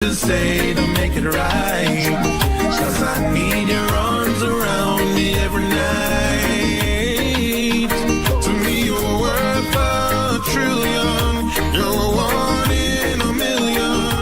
to say to make it right, 'cause I need your arms around me every night. To me you're worth a trillion, you're one in a million.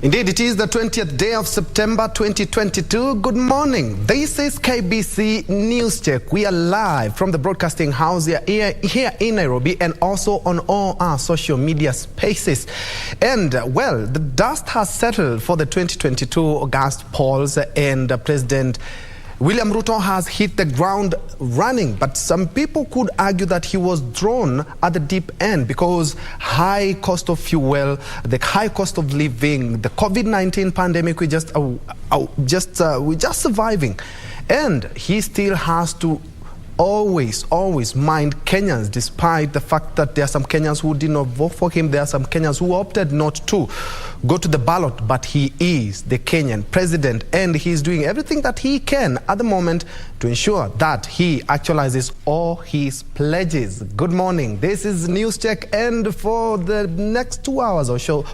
Indeed, it is the 20th day of September 2022. Good morning. This is KBC News Check. We are live from the broadcasting house here in Nairobi and also on all our social media spaces. And, well, the dust has settled for the 2022 August polls, and President William Ruto has hit the ground running, but some people could argue that he was drawn at the deep end because high cost of fuel, the high cost of living, the COVID-19 pandemic, we're just surviving, and he still has to always mind Kenyans, despite the fact that there are some Kenyans who did not vote for him. There are some Kenyans who opted not to go to the ballot, but he is the Kenyan president, and he's doing everything that he can at the moment to ensure that he actualizes all his pledges. Good morning. This is News Check, and for the next 2 hours or so,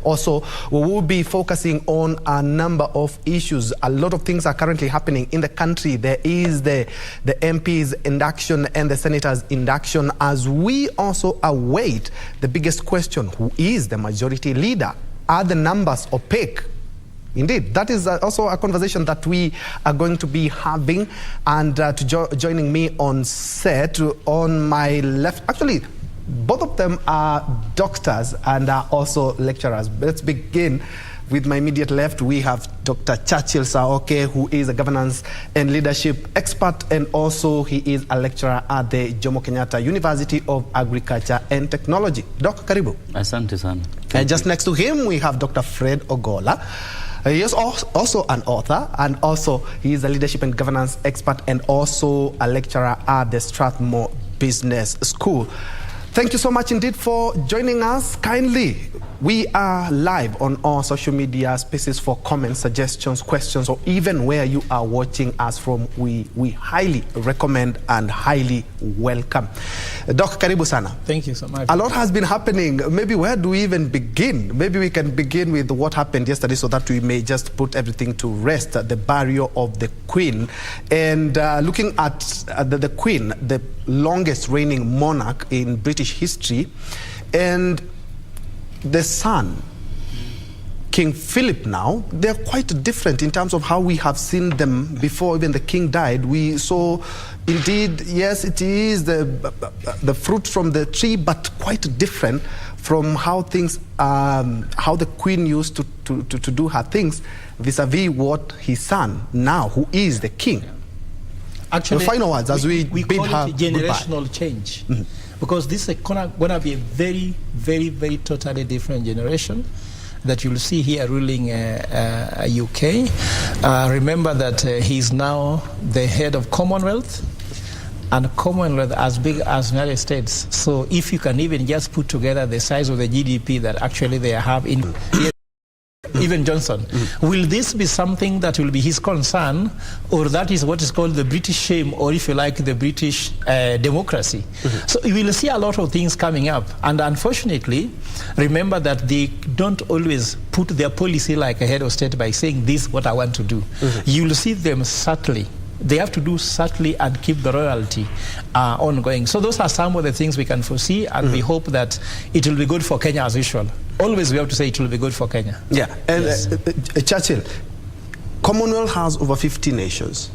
we will be focusing on a number of issues. A lot of things are currently happening in the country. There is the MP's induction and the senator's induction, as we also await the biggest question: who is the majority leader? Are the numbers opaque? Indeed, that is also a conversation that we are going to be having. And joining me on set, on my left, actually, both of them are doctors and are also lecturers. Let's begin with my immediate left. We have Dr. Churchill Saoke, who is a governance and leadership expert, and also he is a lecturer at the Jomo Kenyatta University of Agriculture and Technology. Doc, karibu. Asante sana. And just next to him, we have Dr. Fred Ogola. He is also an author, and also he is a leadership and governance expert and also a lecturer at the Strathmore Business School. Thank you so much indeed for joining us. Kindly, we are live on all social media spaces for comments, suggestions, questions, or even where you are watching us from. We highly recommend and highly welcome. Doc, karibu sana. Thank you so much. A lot has been happening. Maybe where do we even begin? Maybe we can begin with what happened yesterday so that we may just put everything to rest. The burial of the Queen. And looking at the Queen, the longest reigning monarch in British history, and the son, King Philip, now, they're quite different in terms of how we have seen them before even the king died. We saw, indeed, yes, it is the fruit from the tree, but quite different from how things, how the queen used to do her things vis-a-vis what his son now, who is the king. Actually, the final words as we bid call her it generational goodbye. Change. Because this is going to be a very, very, very totally different generation that you'll see here ruling UK. Remember that he's now the head of Commonwealth, and Commonwealth as big as United States. So if you can even just put together the size of the GDP that actually they have in even Johnson, will this be something that will be his concern, or that is what is called the British shame, or if you like, the British democracy? So you will see a lot of things coming up, and unfortunately, remember that they don't always put their policy like a head of state by saying this is what I want to do. You will see them subtly. They have to do subtly and keep the royalty ongoing. So those are some of the things we can foresee, and we hope that it will be good for Kenya as usual. Always we have to say it will be good for Kenya. Yeah, and yes. Churchill, Commonwealth has over 50 nations.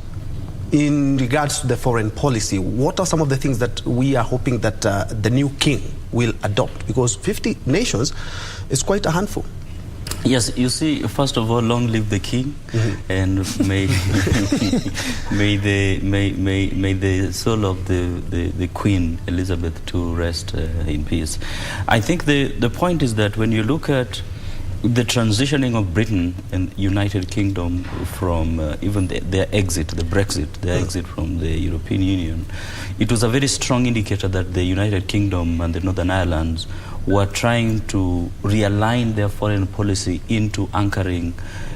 In regards to the foreign policy, what are some of the things that we are hoping that the new king will adopt? Because 50 nations is quite a handful. Yes, you see, first of all, long live the king, and may may the soul of the Queen Elizabeth to rest in peace. I think the point is that when you look at the transitioning of Britain and United Kingdom from even their exit, the Brexit, their exit from the European Union, it was a very strong indicator that the United Kingdom and the Northern Ireland were trying to realign their foreign policy into anchoring,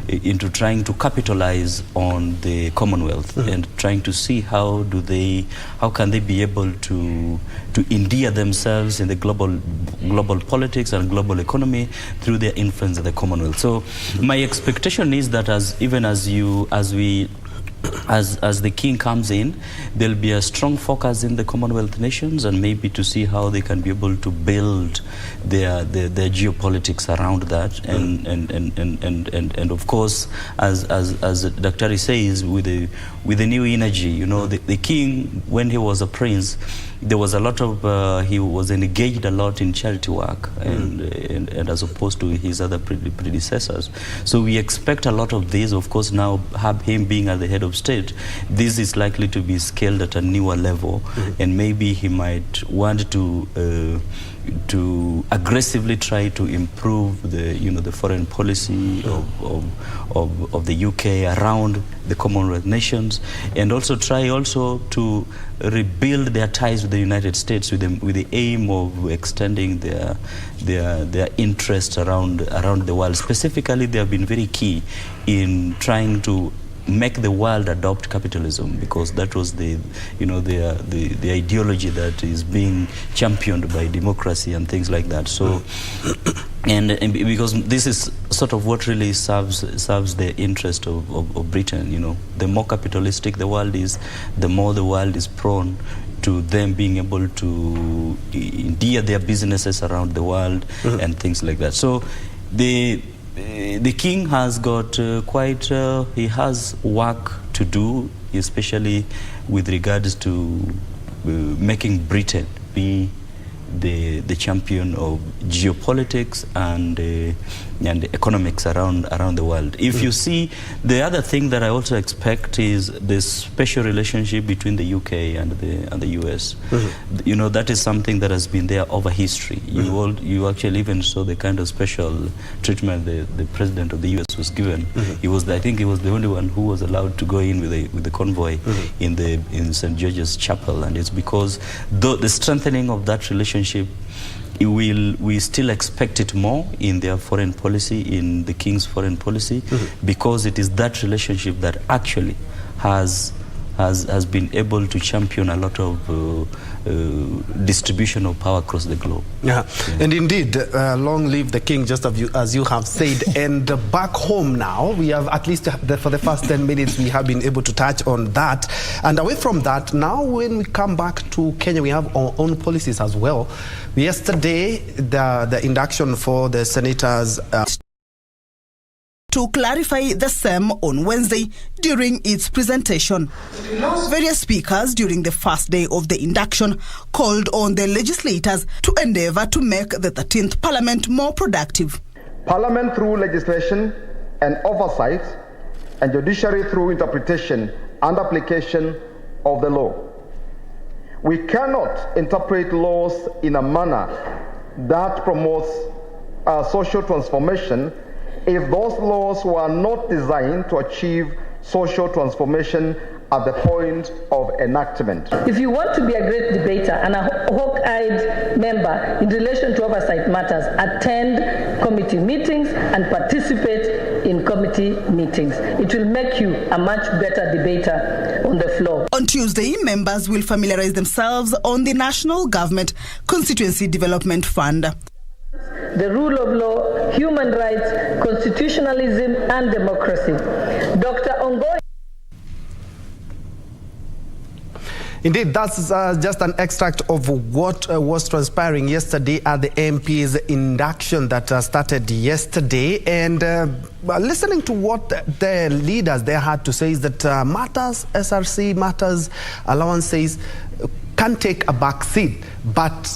into trying to capitalize on the Commonwealth and trying to see how can they be able to endear themselves in the global politics and global economy through their influence in the Commonwealth. So my expectation is that as the king comes in, there'll be a strong focus in the Commonwealth nations, and maybe to see how they can be able to build their geopolitics around that, and of course, as Dr. says, with the new energy, you know, the king, when he was a prince, there was a lot of he was engaged a lot in charity work, and as opposed to his other predecessors. So we expect a lot of this. Of course, now have him being at the head of state, this is likely to be scaled at a newer level, and maybe he might want to aggressively try to improve the foreign policy of the UK around the Commonwealth nations, and also try to rebuild their ties with the United States with the aim of extending their interests around the world. Specifically, they have been very key in trying to make the world adopt capitalism, because that was the ideology that is being championed by democracy and things like that. So and because this is sort of what really serves the interest of Britain. You know, the more capitalistic the world is, the more the world is prone to them being able to endear their businesses around the world and things like that. So the king has got he has work to do, especially with regards to making Britain be the champion of geopolitics and economics around the world. If you see, the other thing that I also expect is this special relationship between the UK and the US. You know, that is something that has been there over history. You actually even saw the kind of special treatment the president of the US was given. I think he was the only one who was allowed to go in with the convoy in St. George's Chapel, and it's because the strengthening of that relationship, we still expect it more in their foreign policy, in the king's foreign policy, because it is that relationship that actually has been able to champion a lot of distribution of power across the globe. Yeah. And indeed, long live the king, just as you have said. And back home now, we have, at least for the first 10 minutes, we have been able to touch on that. And away from that, now when we come back to Kenya, we have our own policies as well. Yesterday, the induction for the senators to clarify the same on Wednesday during its presentation. Various speakers during the first day of the induction called on the legislators to endeavour to make the 13th Parliament more productive. Parliament through legislation and oversight, and judiciary through interpretation and application of the law. We cannot interpret laws in a manner that promotes social transformation if those laws were not designed to achieve social transformation at the point of enactment. If you want to be a great debater and a hawk-eyed member in relation to oversight matters, attend committee meetings and participate in committee meetings. It will make you a much better debater on the floor. On Tuesday, members will familiarize themselves on the National Government Constituency Development Fund. The rule of law, human rights, constitutionalism, and democracy. Dr. Ongoy. Indeed, that's just an extract of what was transpiring yesterday at the MP's induction that started yesterday. And listening to what the leaders there had to say is that matters, SRC matters, allowances, can take a back seat. But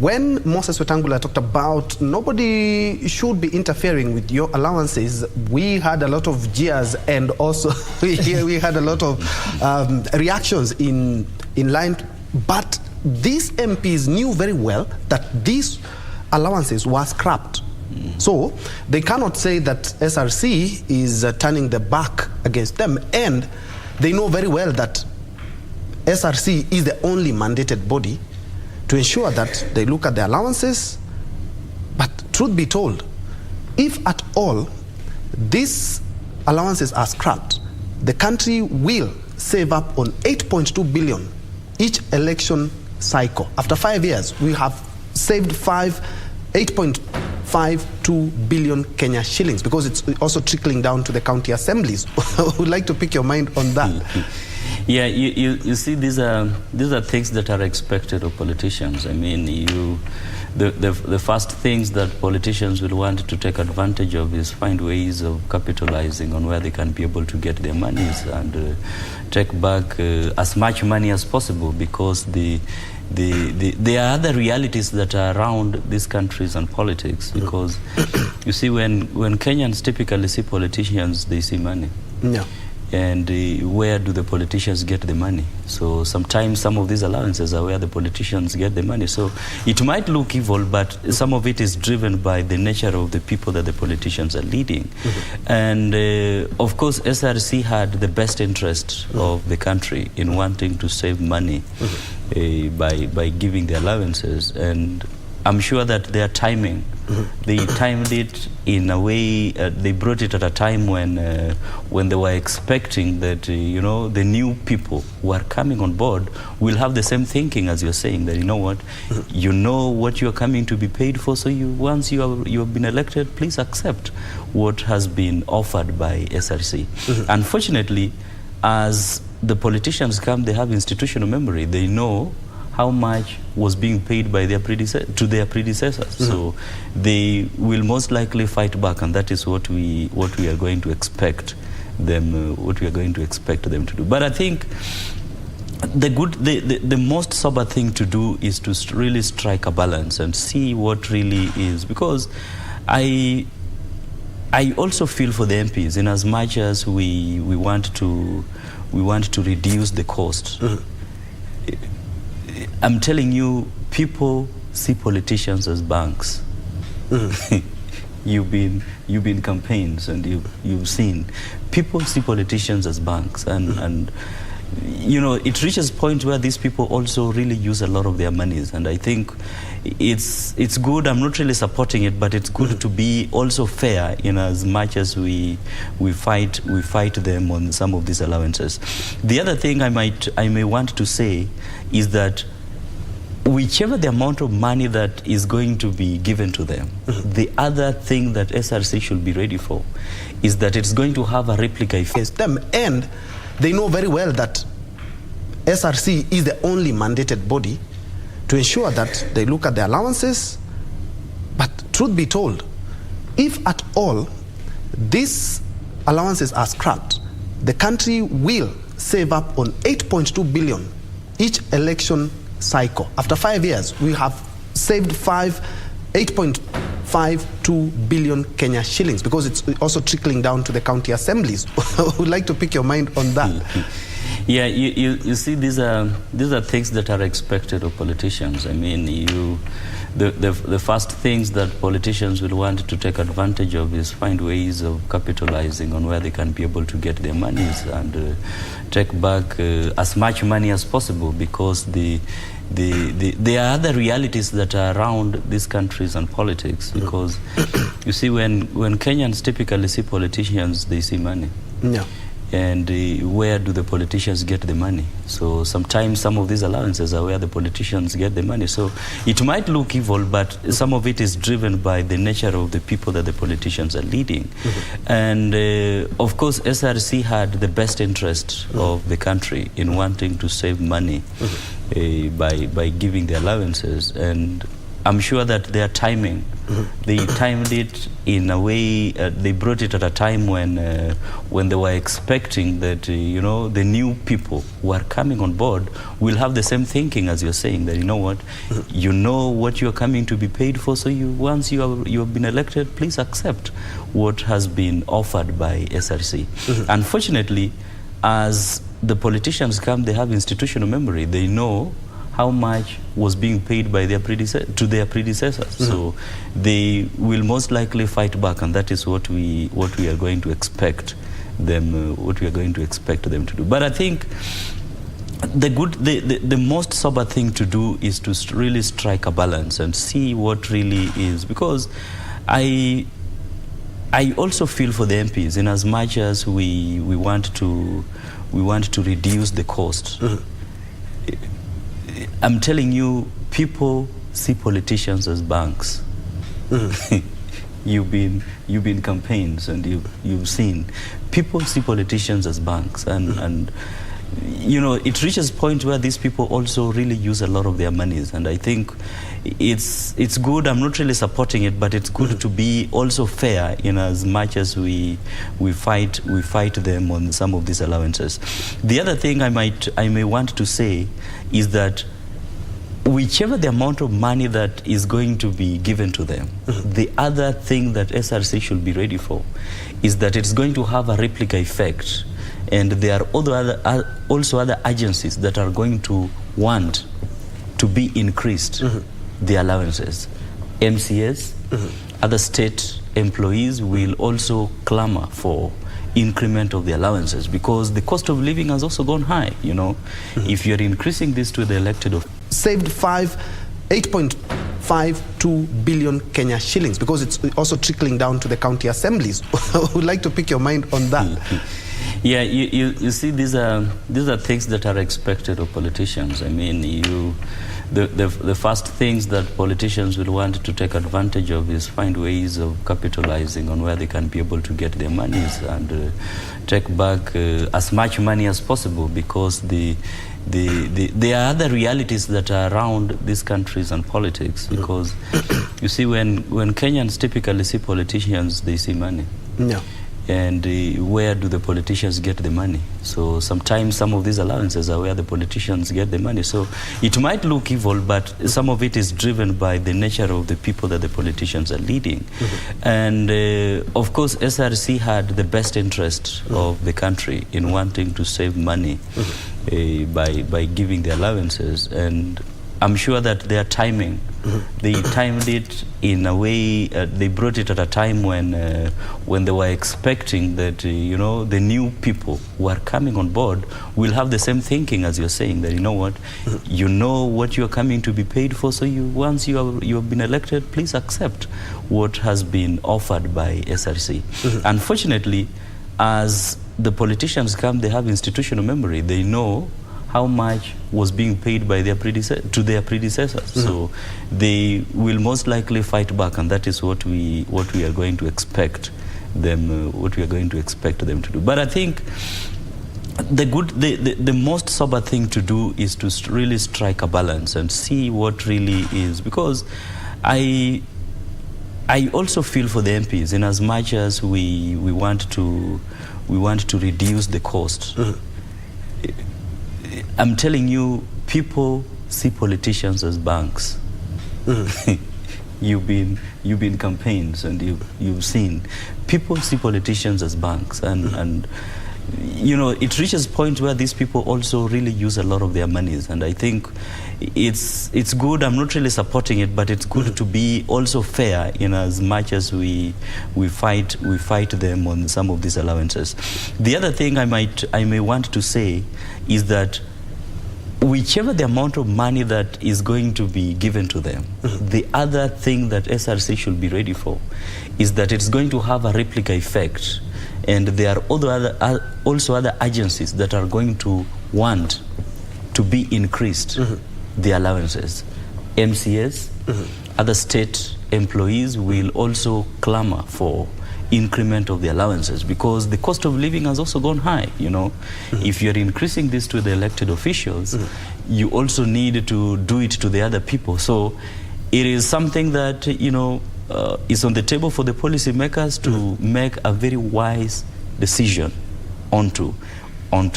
when Moses Wetangula talked about nobody should be interfering with your allowances, we had a lot of jeers, and also we had a lot of reactions in line. But these MPs knew very well that these allowances were scrapped. So they cannot say that SRC is turning their back against them, and they know very well that SRC is the only mandated body to ensure that they look at the allowances. But truth be told, if at all these allowances are scrapped, the country will save up on 8.2 billion each election cycle. After 5 years, we have saved 8.52 billion Kenya shillings, because it's also trickling down to the county assemblies. I would like to pick your mind on that. Yeah, you see, these are things that are expected of politicians. I mean, the first things that politicians will want to take advantage of is find ways of capitalizing on where they can be able to get their monies and take back as much money as possible, because there are other realities that are around these countries and politics. Because you see, when Kenyans typically see politicians, they see money. Yeah. And where do the politicians get the money? So sometimes some of these allowances are where the politicians get the money. So it might look evil, but some of it is driven by the nature of the people that the politicians are leading. And of course, SRC had the best interest of the country in wanting to save money by giving the allowances. And I'm sure that their timing, they timed it in a way, they brought it at a time when they were expecting that, the new people who are coming on board will have the same thinking as you're saying, that, you know what you're coming to be paid for, so once you have been elected, please accept what has been offered by SRC. Unfortunately, as the politicians come, they have institutional memory. They know how much was being paid by their predecessors. So they will most likely fight back, and that is what we are going to expect them to do. But I think the most sober thing to do is to really strike a balance and see what really is, because I also feel for the MPs, in as much as we want to reduce the cost. I'm telling you, people see politicians as banks. You've been campaigns, and you've seen people see politicians as banks, and it reaches a point where these people also really use a lot of their monies. And I think it's good. I'm not really supporting it, but it's good to be also fair, in as much as we fight them on some of these allowances. The other thing I may want to say is that whichever the amount of money that is going to be given to them, the other thing that SRC should be ready for is that it's going to have a replica effect. Them, and they know very well that SRC is the only mandated body to ensure that they look at the allowances. But truth be told, if at all these allowances are scrapped, the country will save up on 8.2 billion each election cycle. After 5 years, we have saved 8.52 billion Kenya shillings, because it's also trickling down to the county assemblies. I would like to pick your mind on that. Yeah, you see, these are things that are expected of politicians. I mean, the first things that politicians will want to take advantage of is find ways of capitalizing on where they can be able to get their monies and take back as much money as possible, because there are other realities that are around these countries and politics. Because you see, when Kenyans typically see politicians, they see money. Yeah. And where do the politicians get the money? So sometimes some of these allowances are where the politicians get the money. So it might look evil, but some of it is driven by the nature of the people that the politicians are leading. And of course, SRC had the best interest of the country in wanting to save money by giving the allowances. And I'm sure that their timing, they timed it in a way, they brought it at a time when they were expecting that, you know, the new people who are coming on board will have the same thinking as you're saying, that, you know what, you know what you're coming to be paid for, so once you have been elected, please accept what has been offered by SRC. Unfortunately, as the politicians come, they have institutional memory. They know how much was being paid by their predecessors. So they will most likely fight back, and that is what we are going to expect them to do. But I think the most sober thing to do is to really strike a balance and see what really is, because I also feel for the MPs, in as much as we want to reduce the cost. I'm telling you, people see politicians as banks. You've been campaigns, and you've seen people see politicians as banks, and you know, it reaches a point where these people also really use a lot of their monies, and I think it's good. I'm not really supporting it, but it's good to be also fair, in as much as we fight them on some of these allowances. The other thing I may want to say is that whichever the amount of money that is going to be given to them, the other thing that SRC should be ready for is that it's going to have a replica effect. And there are also other agencies that are going to want to be increased, the allowances. MCS, other state employees will also clamor for increment of the allowances, because the cost of living has also gone high, you know. If you're increasing this to the elected officials. Saved 8.52 billion Kenya shillings, because it's also trickling down to the county assemblies. I would like to pick your mind on that. Yeah, you see, these are things that are expected of politicians. I mean, the first things that politicians will want to take advantage of is find ways of capitalizing on where they can be able to get their monies and take back as much money as possible, because there are other realities that are around these countries and politics. Because you see, when Kenyans typically see politicians, they see money. Yeah. And where do the politicians get the money? So sometimes some of these allowances are where the politicians get the money. So it might look evil, but some of it is driven by the nature of the people that the politicians are leading. And of course, SRC had the best interest of the country in wanting to save money by giving the allowances. And I'm sure that their timing, they timed it in a way, they brought it at a time when they were expecting that, you know, the new people who are coming on board will have the same thinking as you're saying, that, you know what, you know what you're coming to be paid for, so once you have been elected, please accept what has been offered by SRC. Unfortunately, as the politicians come, they have institutional memory. They know how much was being paid by their predecessors. So they will most likely fight back, and that is what we are going to expect them to do. But I think the most sober thing to do is to really strike a balance and see what really is, because I also feel for the MPs, in as much as we want to reduce the cost. I'm telling you, people see politicians as banks. You've been campaigns, and you've seen people see politicians as banks, and you know, it reaches a point where these people also really use a lot of their monies, and I think it's good. I'm not really supporting it, but it's good to be also fair, in as much as we fight them on some of these allowances. The other thing I may want to say is that whichever the amount of money that is going to be given to them, the other thing that SRC should be ready for is that it's going to have a replica effect. And there are also other agencies that are going to want to be increased, the allowances. MCS, other state employees will also clamor for increment of the allowances, because the cost of living has also gone high, you know. If you're increasing this to the elected officials, you also need to do it to the other people. So it is something that, is on the table for the policymakers to make a very wise decision onto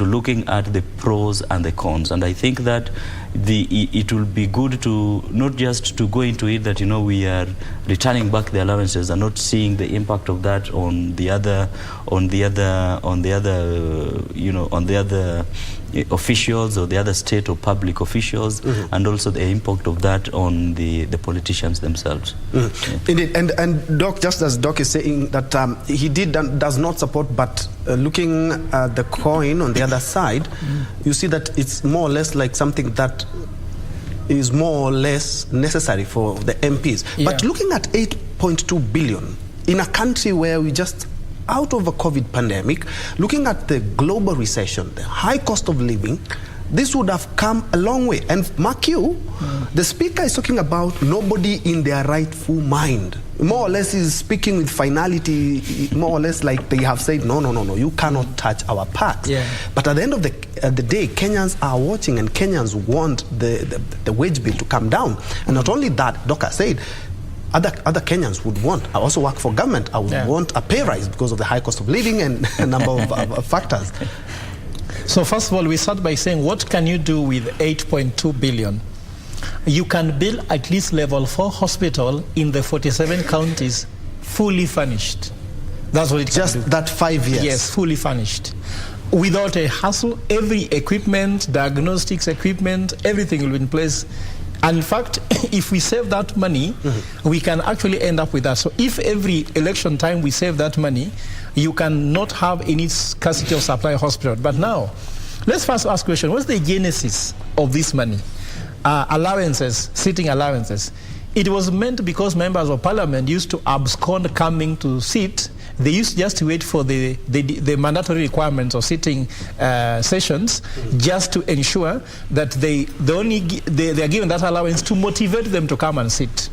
looking at the pros and the cons. And I think that it will be good to not just to go into it that we are returning back the allowances and not seeing the impact of that on the other officials or the other state or public officials, and also the impact of that on the politicians themselves. Indeed, and Doc, just as Doc is saying that he does not support, but looking at the coin on the other side, you see that it's more or less like something that is more or less necessary for the MPs. Yeah. But looking at 8.2 billion in a country where we just out of a COVID pandemic, looking at the global recession, the high cost of living, this would have come a long way. And mark you, the speaker is talking about nobody in their rightful mind. More or less he's speaking with finality, more or less like they have said, no, you cannot touch our parks. Yeah. But at the end of the day, Kenyans are watching, and Kenyans want the wage bill to come down. And not only that, Doka said, other Kenyans would want, I also work for government, I would want a pay rise because of the high cost of living and a number of factors. So first of all, we start by saying, what can you do with 8.2 billion? You can build at least level 4 hospital in the 47 counties fully furnished. That's what it can do. Just that 5 years? Yes, fully furnished. Without a hassle, every equipment, diagnostics equipment, everything will be in place. And in fact, if we save that money, we can actually end up with that. So if every election time we save that money, you cannot have any scarcity of supply hospital. But now, let's first ask the question, what's the genesis of this money? Allowances, sitting allowances. It was meant because members of parliament used to abscond coming to sit. They used just to wait for the mandatory requirements of sitting sessions, just to ensure that they are given that allowance to motivate them to come and sit.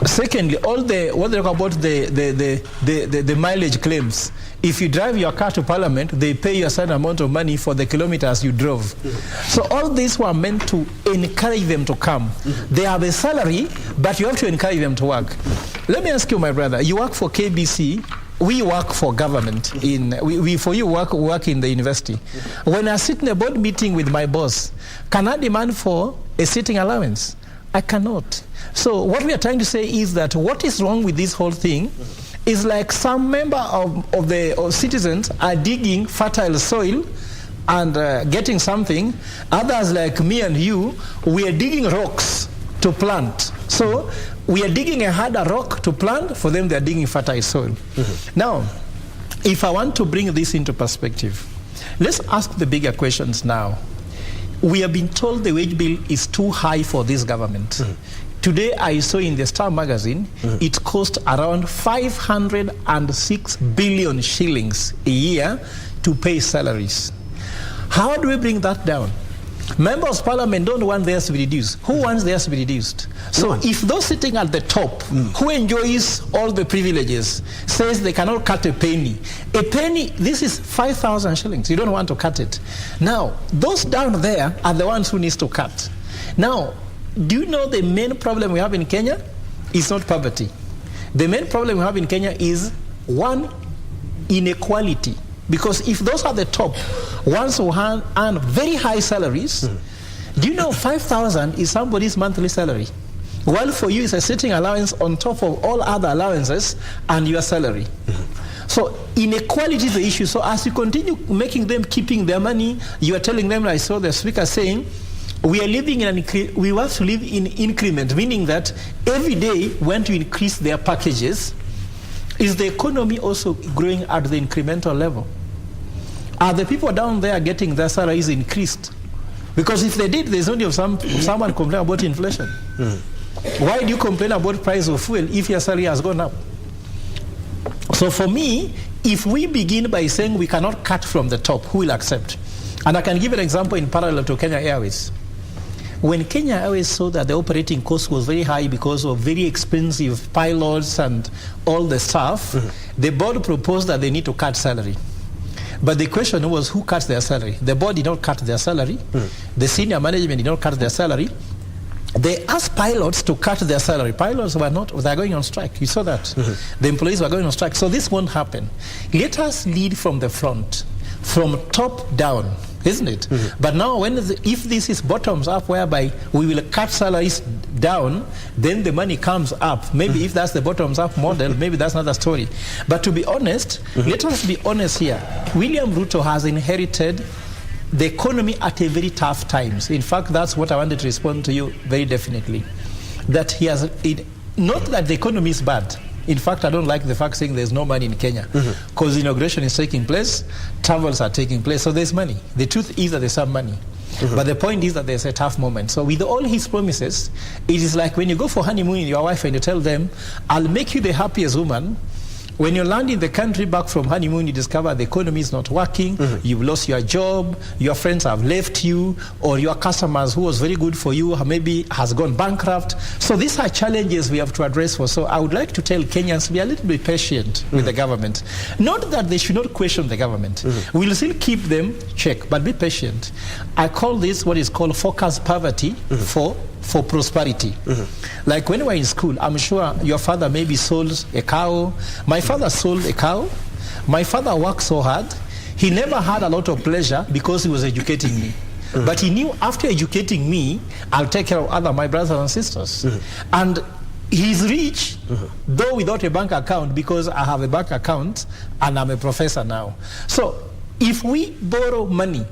Secondly, what they talk about the mileage claims. If you drive your car to parliament, they pay you a certain amount of money for the kilometers you drove. So all these were meant to encourage them to come. They have a salary, but you have to encourage them to work. Let me ask you, my brother, you work for KBC. We work for government. For you work in the university. When I sit in a board meeting with my boss, can I demand for a sitting allowance? I cannot. So what we are trying to say is that what is wrong with this whole thing is like some member of citizens are digging fertile soil and getting something. Others like me and you, we are digging rocks to plant. So we are digging a harder rock to plant. For them, they are digging fertile soil. Now, if I want to bring this into perspective, let's ask the bigger questions now. We have been told the wage bill is too high for this government. Today, I saw in the Star magazine, it cost around 506 billion shillings a year to pay salaries. How do we bring that down? Members of parliament don't want theirs to be reduced. Who wants theirs to be reduced? So if those sitting at the top, who enjoys all the privileges, says they cannot cut a penny, this is 5,000 shillings. You don't want to cut it. Now, those down there are the ones who needs to cut. Now, do you know the main problem we have in Kenya is not poverty. The main problem we have in Kenya is, one, inequality. Because if those are the top, ones who earn very high salaries, do you know 5,000 is somebody's monthly salary? While for you, it's a sitting allowance on top of all other allowances and your salary. So inequality is the issue. So as you continue making them keeping their money, you are telling them, I saw the speaker saying, we are living in we have to live in increment, meaning that every day we want to increase their packages. Is the economy also growing at the incremental level? Are the people down there getting their salaries increased? Because if they did, there's only someone complaining about inflation. Why do you complain about price of fuel if your salary has gone up? So for me, if we begin by saying we cannot cut from the top, who will accept? And I can give an example in parallel to Kenya Airways. When Kenya Airways saw that the operating cost was very high because of very expensive pilots and all the staff, the board proposed that they need to cut salary. But the question was, who cuts their salary? The board did not cut their salary. The senior management did not cut their salary. they asked pilots to cut their salary. Pilots were not, they're going on strike. You saw that. The employees were going on strike. So this won't happen. Let us lead from the front, from top down, isn't it? But now, if this is bottoms up, whereby we will cut salaries down, then the money comes up. Maybe if that's the bottoms up model, maybe that's another story. But to be honest, let us be honest here. William Ruto has inherited the economy at a very tough times. In fact, that's what I wanted to respond to you very definitely. That he has, not that the economy is bad. In fact, I don't like the fact saying there's no money in Kenya, because inauguration is taking place, travels are taking place, so there's money. The truth is that there's some money. But the point is that there's a tough moment. So with all his promises, it is like when you go for honeymoon with your wife and you tell them, I'll make you the happiest woman. When you land in the country back from honeymoon, you discover the economy is not working, you've lost your job, your friends have left you, or your customers who was very good for you maybe has gone bankrupt. So these are challenges we have to address for. So I would like to tell Kenyans, be a little bit patient with the government. Not that they should not question the government. We'll still keep them check, but be patient. I call this what is called focused poverty for prosperity. Like when we were in school, I'm sure your father maybe sold a cow. My father sold a cow. My father worked so hard. He never had a lot of pleasure because he was educating me. But he knew after educating me, I'll take care of my brothers and sisters. And he's rich, though without a bank account, because I have a bank account and I'm a professor now. So if we borrow money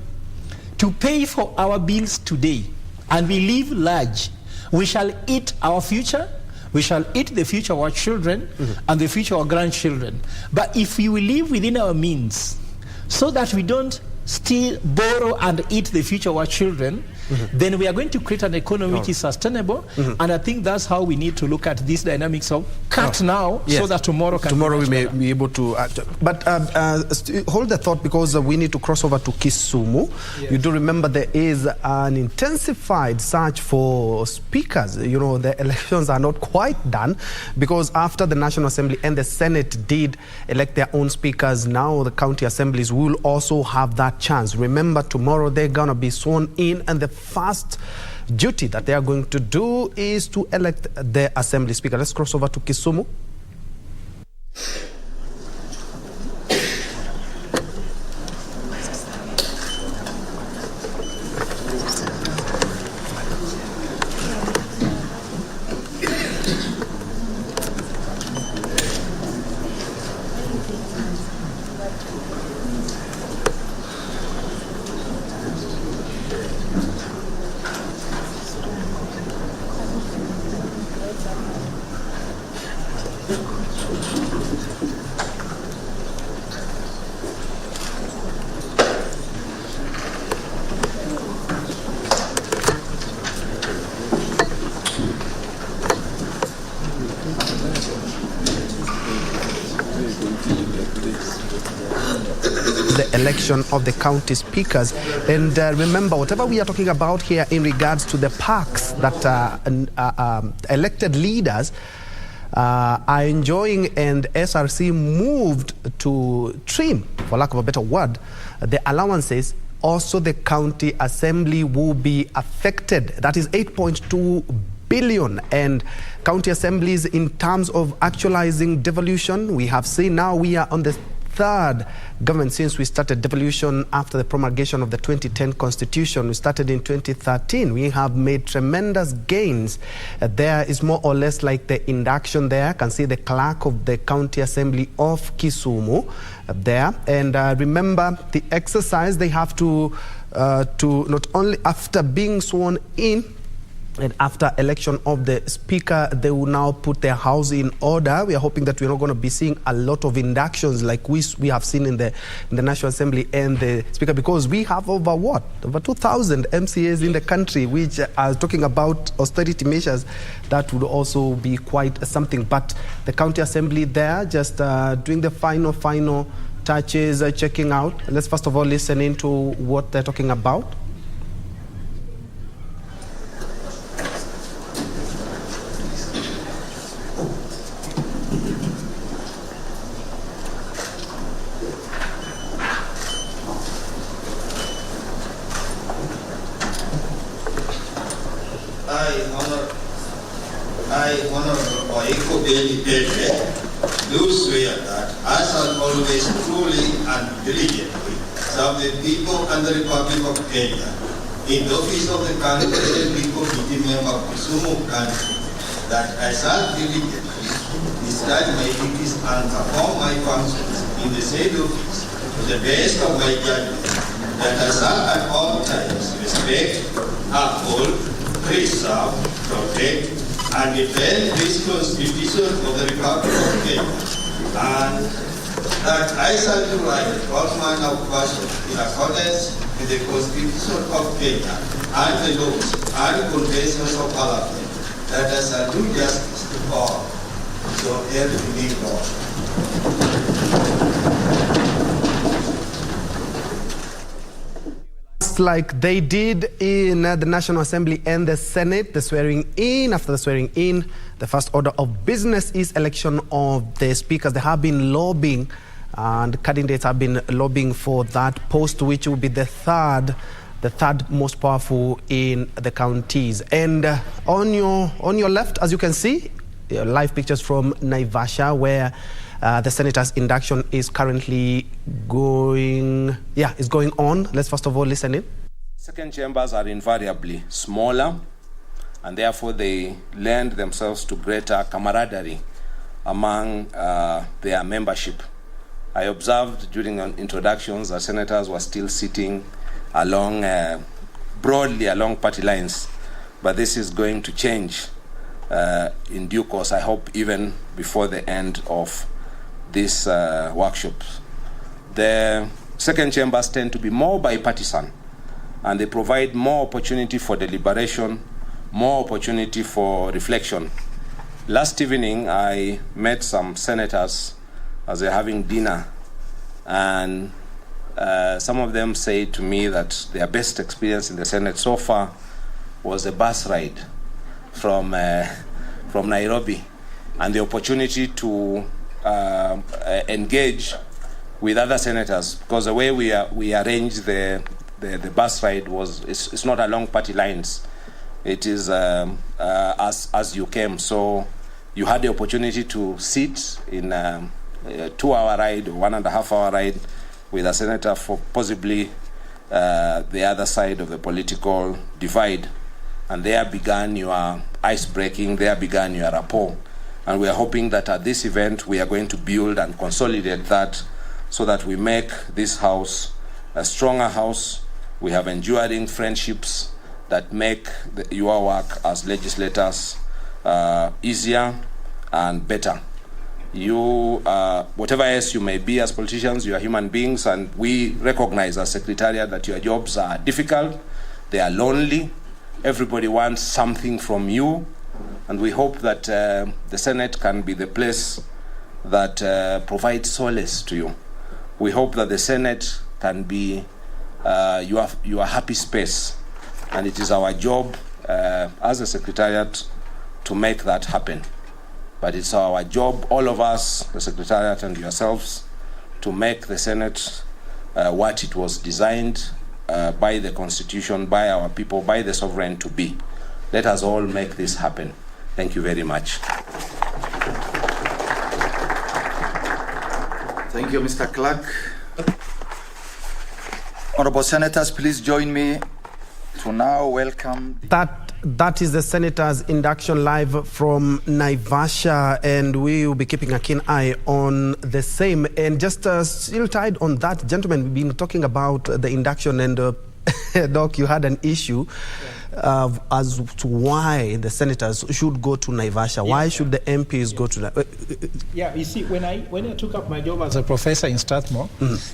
to pay for our bills today, and we live large, we shall eat our future, we shall eat the future of our children and the future of our grandchildren. But if we will live within our means, so that we don't still borrow and eat the future of our children, then we are going to create an economy which is sustainable. And I think that's how we need to look at these dynamics of cut now, so that tomorrow can we may be able to but hold the thought, because we need to cross over to Kisumu. You do remember there is an intensified search for speakers. You know, the elections are not quite done, because after the National Assembly and the Senate did elect their own speakers, now the county assemblies will also have that chance. Remember, tomorrow they're going to be sworn in, and the first duty that they are going to do is to elect their assembly speaker. Let's cross over to Kisumu. The election of the county speakers. And remember, whatever we are talking about here in regards to the parks that elected leaders are enjoying, and SRC moved to trim, for lack of a better word, the allowances, also the county assembly will be affected. That is 8.2 billion. And county assemblies, in terms of actualizing devolution, we have seen now we are on the third government since we started devolution after the promulgation of the 2010 constitution. We started in 2013. We have made tremendous gains. There is more or less like the induction there. You can see the clerk of the county assembly of Kisumu there. And remember the exercise, they have to not only after being sworn in, and after election of the speaker, they will now put their house in order. We are hoping that we're not going to be seeing a lot of inductions like we have seen in the National Assembly and the speaker, because we have over 2,000 MCAs in the country, which are talking about austerity measures. That would also be quite something. But the county assembly there just doing the final touches, checking out. Let's first of all listen into what they're talking about. I, Honorable Oiko Beli Pele, do swear that I shall always truly and diligently serve the people and the Republic of Kenya in the office of the Parliamentary Committee member of Kisumu County, that I shall diligently discharge my duties and perform my functions in the said office to the best of my judgment, that I shall at all times respect, uphold, preserve, protect, and defend this Constitution of the Republic of Kenya, and that I shall do right all manner of persons in accordance with the Constitution of Kenya and the laws and conventions of Parliament, that I shall do justice to all. So help me God. Like they did in the National Assembly and the Senate, the swearing in. After the swearing in, the first order of business is election of the speakers. They have been lobbying, and candidates have been lobbying for that post, which will be the third most powerful in the counties. And on your left, as you can see, live pictures from Naivasha, where the senator's induction is currently going on. Let's first of all listen in. Second chambers are invariably smaller, and therefore they lend themselves to greater camaraderie among their membership. I observed during introductions that senators were still sitting along broadly along party lines, but this is going to change in due course, I hope even before the end of this workshop. The second chambers tend to be more bipartisan, and they provide more opportunity for deliberation, more opportunity for reflection. Last evening, I met some senators as they're having dinner, and some of them said to me that their best experience in the Senate so far was a bus ride from Nairobi, and the opportunity to engage with other senators, because the way we arranged the bus ride it's not along party lines. It is as you came, so you had the opportunity to sit in a 2-hour ride or 1.5-hour ride with a senator for possibly the other side of the political divide, and there began your ice breaking, there began your rapport. And we are hoping that at this event we are going to build and consolidate that, so that we make this house a stronger house. We have enduring friendships that make your work as legislators easier and better. You, whatever else you may be as politicians, you are human beings, and we recognize as Secretariat that your jobs are difficult, they are lonely, everybody wants something from you, and we hope that the Senate can be the place that provides solace to you. We hope that the Senate can be your happy space, and it is our job as a Secretariat to make that happen. But it's our job, all of us, the Secretariat and yourselves, to make the Senate what it was designed by the Constitution, by our people, by the sovereign to be. Let us all make this happen. Thank you very much. Thank you, Mr. Clerk. Honorable Senators, please join me to now welcome... That is the senator's induction live from Naivasha, and we will be keeping a keen eye on the same. And just still tied on that, gentlemen, we've been talking about the induction, and Doc, you had an issue as to why the senators should go to Naivasha. Yeah. Why should the MPs go to Naivasha? Yeah, you see, when I took up my job as a professor in Strathmore,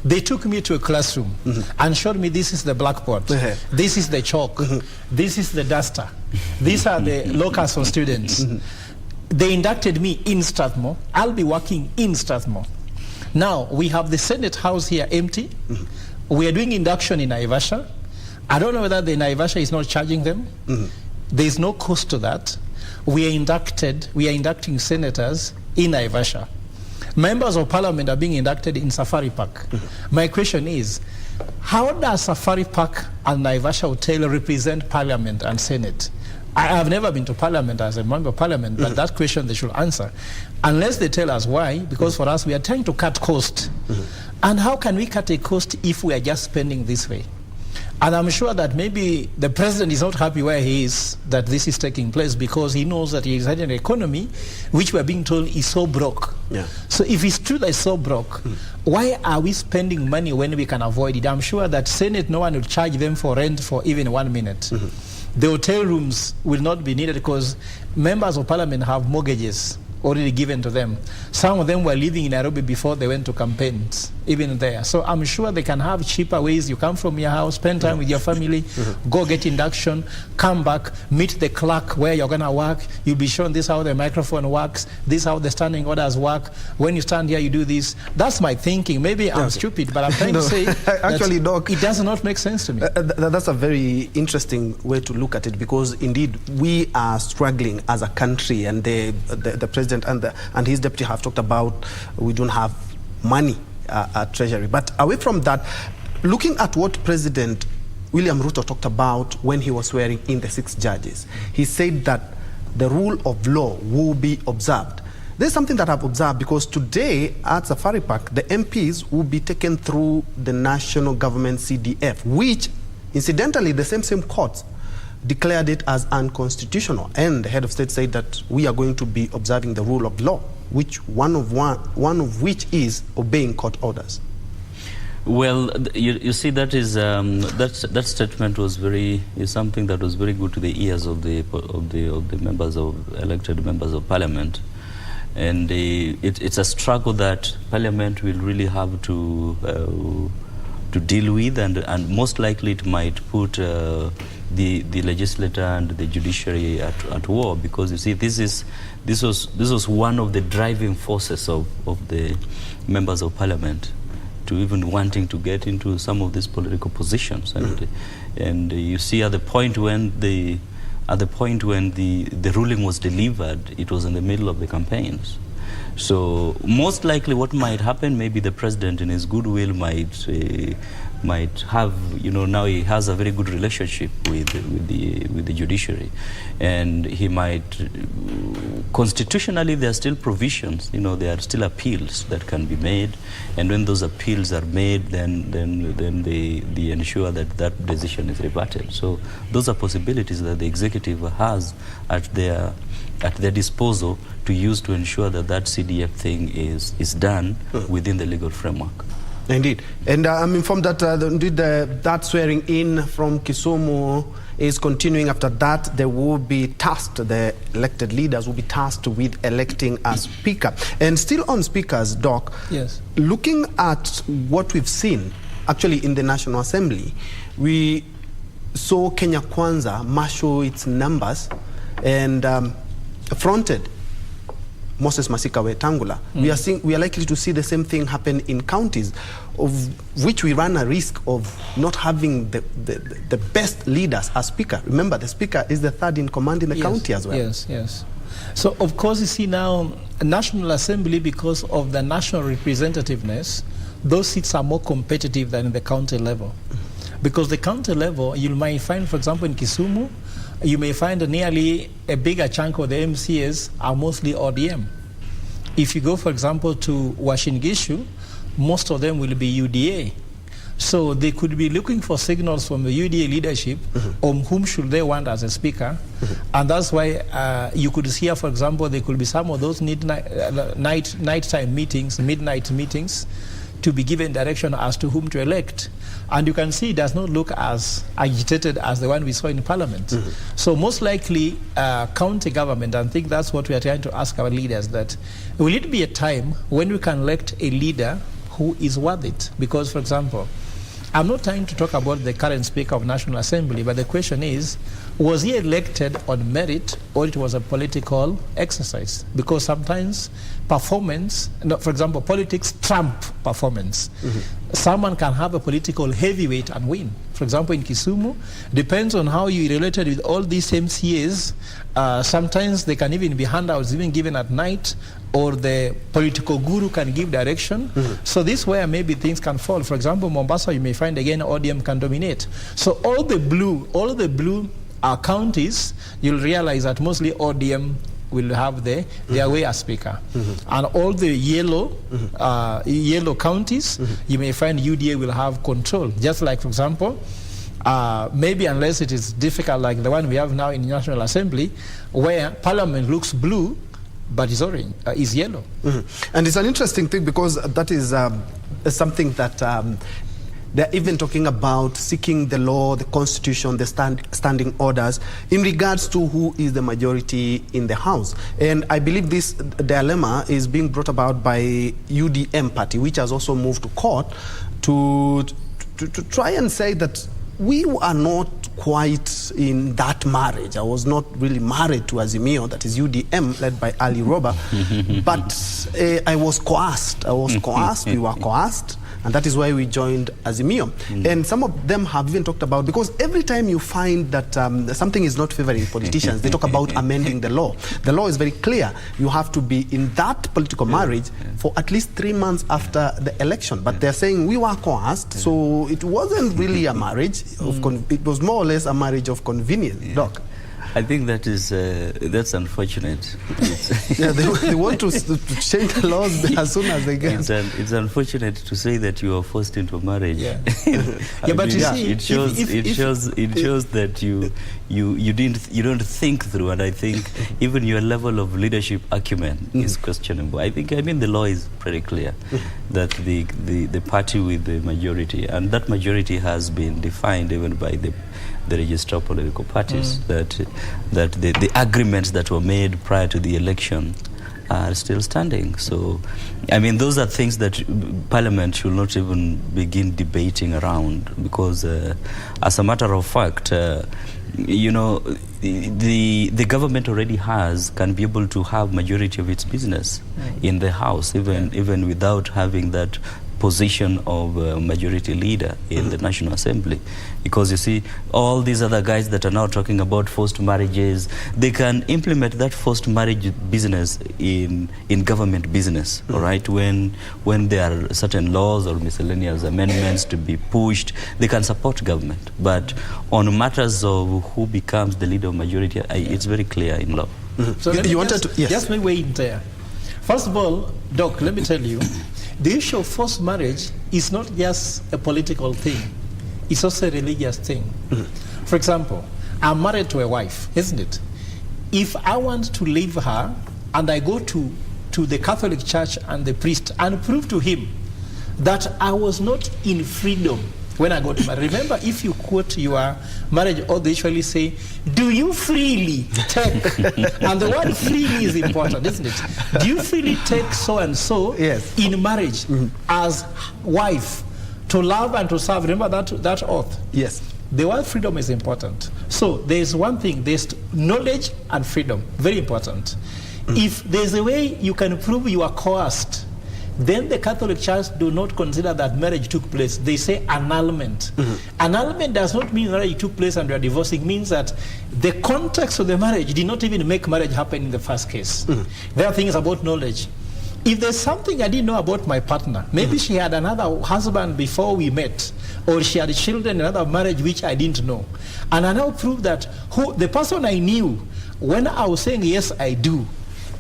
they took me to a classroom and showed me this is the blackboard, this is the chalk, this is the duster, these are the locusts for students. They inducted me in Strathmore. I'll be working in Strathmore. Now, we have the Senate House here empty. We are doing induction in Naivasha. I don't know whether the Naivasha is not charging them. There is no cost to that. We are inducting senators in Naivasha. Members of Parliament are being inducted in Safari Park. My question is, how does Safari Park and Naivasha Hotel represent Parliament and Senate? I have never been to Parliament as a member of Parliament, but that question they should answer. Unless they tell us why, because for us, we are trying to cut cost. And how can we cut a cost if we are just spending this way? And I'm sure that maybe the president is not happy where he is, that this is taking place, because he knows that he is in an economy which we are being told is so broke. Yeah. So if it's true that it's so broke, why are we spending money when we can avoid it? I'm sure that Senate, no one will charge them for rent for even 1 minute. The hotel rooms will not be needed because members of Parliament have mortgages already given to them. Some of them were living in Nairobi before they went to campaigns, even there. So I'm sure they can have cheaper ways. You come from your house, spend time with your family, go get induction, come back, meet the clerk where you're going to work. You'll be shown this how the microphone works, this how the standing orders work. When you stand here, you do this. That's my thinking. Maybe I'm stupid, but I'm trying to say actually, Doc, it does not make sense to me. That's a very interesting way to look at it, because indeed we are struggling as a country, and the president and his deputy have talked about we don't have money at Treasury. But away from that, looking at what President William Ruto talked about when he was swearing in the 6 judges, he said that the rule of law will be observed. There's something that I've observed, because today at Safari Park, the MPs will be taken through the national government CDF, which incidentally the same courts declared it as unconstitutional, and the head of state said that we are going to be observing the rule of law, which one of which is obeying court orders. Well, you see, that is that statement was something that was very good to the ears of the members of elected members of Parliament, and it's a struggle that Parliament will really have to deal with, and most likely it might put the legislature and the judiciary at war, because you see, this was one of the driving forces of the members of Parliament to even wanting to get into some of these political positions, and you see at the point when the ruling was delivered, it was in the middle of the campaigns. So most likely what might happen, maybe the president in his goodwill might have, now he has a very good relationship with the judiciary, and he might, constitutionally there are still provisions, there are still appeals that can be made, and when those appeals are made, then they ensure that decision is reverted. So those are possibilities that the executive has at their disposal to use to ensure that CDF thing is done within the legal framework. Indeed. And I'm informed that that swearing in from Kisumu is continuing. After that, they will be tasked, the elected leaders will be tasked with electing a speaker. And still on speakers, Doc, yes, looking at what we've seen actually in the National Assembly, we saw Kenya Kwanza marshal its numbers and fronted Moses Masika Wetangula. We are likely to see the same thing happen in counties, of which we run a risk of not having the best leaders as speaker. Remember, the speaker is the third in command in the county as well. Yes. So of course, you see now, National Assembly, because of the national representativeness, those seats are more competitive than in the county level. Because the county level, you might find, for example, in Kisumu, you may find nearly a bigger chunk of the MCAs are mostly ODM. If you go, for example, to Uasin Gishu, most of them will be UDA. So they could be looking for signals from the UDA leadership on whom should they want as a speaker. And that's why you could see here, for example, there could be some of those nighttime meetings, midnight meetings, to be given direction as to whom to elect. And you can see it does not look as agitated as the one we saw in Parliament. So most likely county government, and I think that's what we are trying to ask our leaders, that will it be a time when we can elect a leader who is worth it? Because, for example, I'm not trying to talk about the current Speaker of National Assembly, but the question is, was he elected on merit or it was a political exercise? Because sometimes performance, for example, politics trump performance. Someone can have a political heavyweight and win. For example, in Kisumu, depends on how you related with all these MCAs. Sometimes they can even be handouts even given at night, or the political guru can give direction. So this where maybe things can fall. For example, Mombasa, you may find again ODM can dominate. So all the blue counties, you'll realize that mostly ODM will have their way as speaker. And all the yellow counties, you may find UDA will have control. Just like, for example, maybe unless it is difficult like the one we have now in the National Assembly, where Parliament looks blue, but is orange, is yellow. And it's an interesting thing because that is something that they're even talking about seeking the law, the constitution, the standing orders in regards to who is the majority in the House. And I believe this dilemma is being brought about by UDM party, which has also moved to court to try and say that we are not quite in that marriage. I was not really married to Azimio, that is UDM, led by Ali Roba, but I was coerced. We were coerced, and that is why we joined Azimio. And some of them have even talked about, because every time you find that something is not favoring politicians, they talk about amending the law. The law is very clear. You have to be in that political marriage for at least 3 months after the election. But they're saying we were coerced, so it wasn't really a marriage. It was more or less a marriage of convenience. Doc? I think that is that's unfortunate. They want to change the laws as soon as they can. It's unfortunate to say that you are forced into marriage. But you see, it shows that you don't think through, and I think even your level of leadership acumen is questionable. I mean the law is pretty clear that the party with the majority, and that majority has been defined even by the register of political parties, that the agreements that were made prior to the election are still standing. So, I mean, those are things that Parliament should not even begin debating around, because as a matter of fact, you know, the government already can be able to have majority of its business in the House, even without having that position of majority leader in the National Assembly. Because you see, all these other guys that are now talking about forced marriages, they can implement that forced marriage business in government business, all right? When there are certain laws or miscellaneous amendments to be pushed, they can support government. But on matters of who becomes the leader of majority, it's very clear in law. So you wanted to, yes. Just me wait there. First of all, Doc, let me tell you, the issue of forced marriage is not just a political thing. It's also a religious thing. For example, I'm married to a wife, isn't it? If I want to leave her and I go to the Catholic Church and the priest and prove to him that I was not in freedom when I got married. Remember, if you quote your marriage oath, they usually say, do you freely take? And the word freely is important, isn't it? Do you freely take so-and-so in marriage as wife to love and to serve? Remember that oath? Yes. The word freedom is important. So there's one thing, there's knowledge and freedom, very important. If there's a way you can prove you are coerced, then the Catholic Church do not consider that marriage took place. They say annulment. Annulment does not mean marriage took place and we are divorcing. It means that the context of the marriage did not even make marriage happen in the first case. There are things about knowledge. If there's something I didn't know about my partner, maybe she had another husband before we met, or she had children in another marriage which I didn't know, and I now prove that the person I knew when I was saying yes I do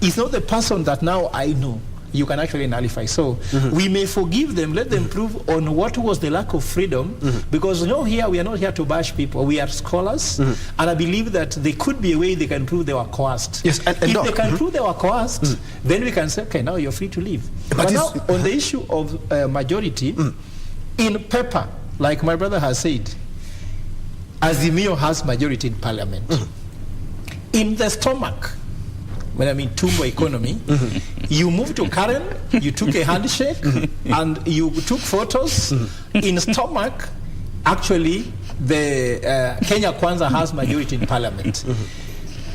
is not the person that now I know, you can actually nullify. So we may forgive them, let them prove on what was the lack of freedom, because here we are not here to bash people. We are scholars, and I believe that there could be a way they can prove they were coerced. Yes, if they can prove they were coerced, then we can say, okay, now you're free to leave. But now, on the issue of majority, in paper, like my brother has said, Azimio has majority in Parliament. In the stomach, when I mean tumbo economy, you moved to Karen, you took a handshake, and you took photos. In stomach, actually, the Kenya Kwanza has majority in Parliament.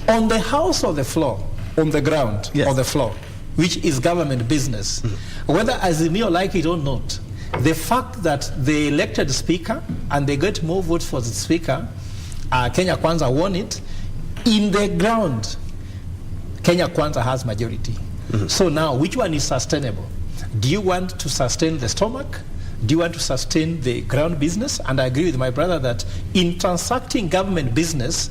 On the house or the floor, on the ground or the floor, which is government business, whether Azimio like it or not, the fact that they elected speaker and they get more votes for the speaker, Kenya Kwanza won it, in the ground, Kenya Kwanza has majority. So now, which one is sustainable? Do you want to sustain the stomach? Do you want to sustain the ground business? And I agree with my brother that in transacting government business,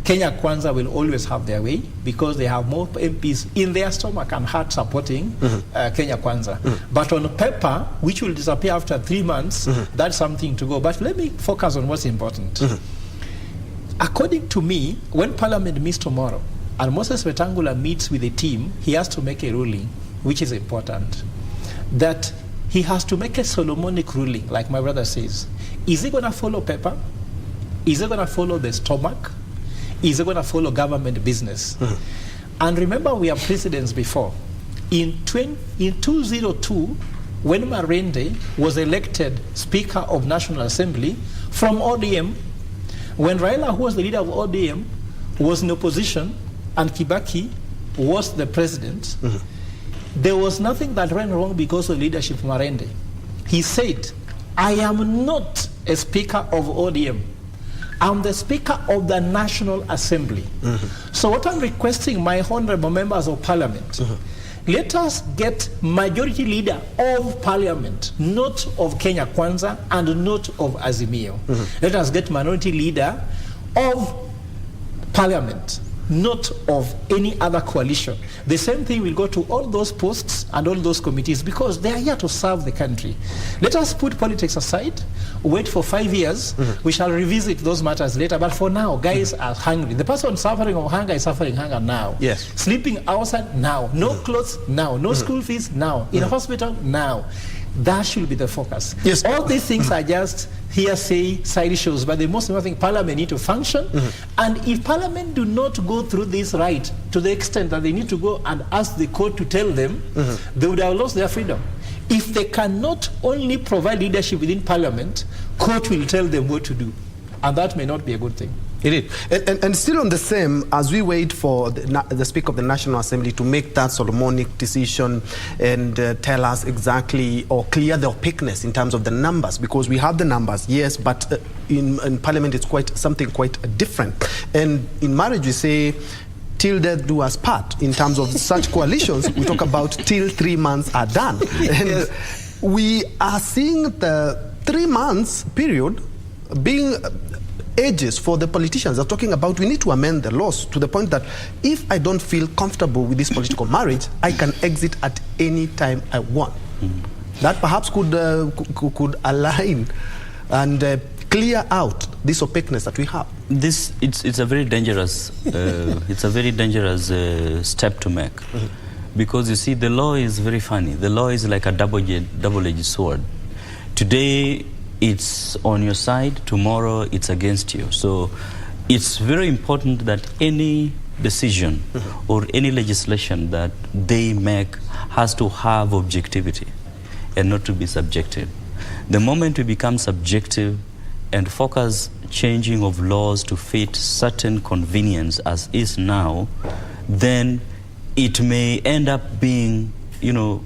Kenya Kwanza will always have their way because they have more MPs in their stomach and heart supporting Kenya Kwanza. But on paper, which will disappear after 3 months, that's something to go. But let me focus on what's important. According to me, when Parliament meets tomorrow, and Moses Wetangula meets with the team, he has to make a ruling, which is important, that he has to make a Solomonic ruling, like my brother says. Is he going to follow paper? Is he going to follow the stomach? Is he going to follow government business? And remember, we have precedents before. In 2002, when Marende was elected Speaker of National Assembly from ODM, when Raila, who was the leader of ODM, was in opposition, and Kibaki was the president, there was nothing that went wrong because of leadership of Marende. He said, I am not a speaker of ODM. I'm the Speaker of the National Assembly. So what I'm requesting, my honorable members of Parliament, let us get majority leader of Parliament, not of Kenya Kwanza and not of Azimio. Let us get minority leader of Parliament, not of any other coalition. The same thing will go to all those posts and all those committees because they are here to serve the country. Let us put politics aside, wait for 5 years. We shall revisit those matters later. But for now, guys are hungry. The person suffering of hunger is suffering hunger now. Yes. Sleeping outside now. No clothes now. No school fees now. In a hospital now. That should be the focus. Yes. All these things are just hearsay, side issues, but the most important thing, Parliament need to function. And if Parliament do not go through this right to the extent that they need to go and ask the court to tell them, they would have lost their freedom. If they cannot only provide leadership within Parliament, court will tell them what to do. And that may not be a good thing. It is. And still on the same, as we wait for the Speaker of the National Assembly to make that Solomonic decision and tell us exactly or clear the opaqueness in terms of the numbers, because we have the numbers, yes, but in Parliament it's something quite different. And in marriage we say, till death do us part. In terms of such coalitions, we talk about till 3 months are done. And we are seeing the 3 months period being ages for the politicians. They're talking about we need to amend the laws to the point that if I don't feel comfortable with this political marriage, I can exit at any time I want. That perhaps could align and clear out this opaqueness that we have. It's a very dangerous step to make, because you see the law is very funny. The law is like a double-edged sword. Today it's on your side, tomorrow it's against you. So it's very important that any decision or any legislation that they make has to have objectivity and not to be subjective. The moment we become subjective and focus changing of laws to fit certain convenience as is now, then it may end up being,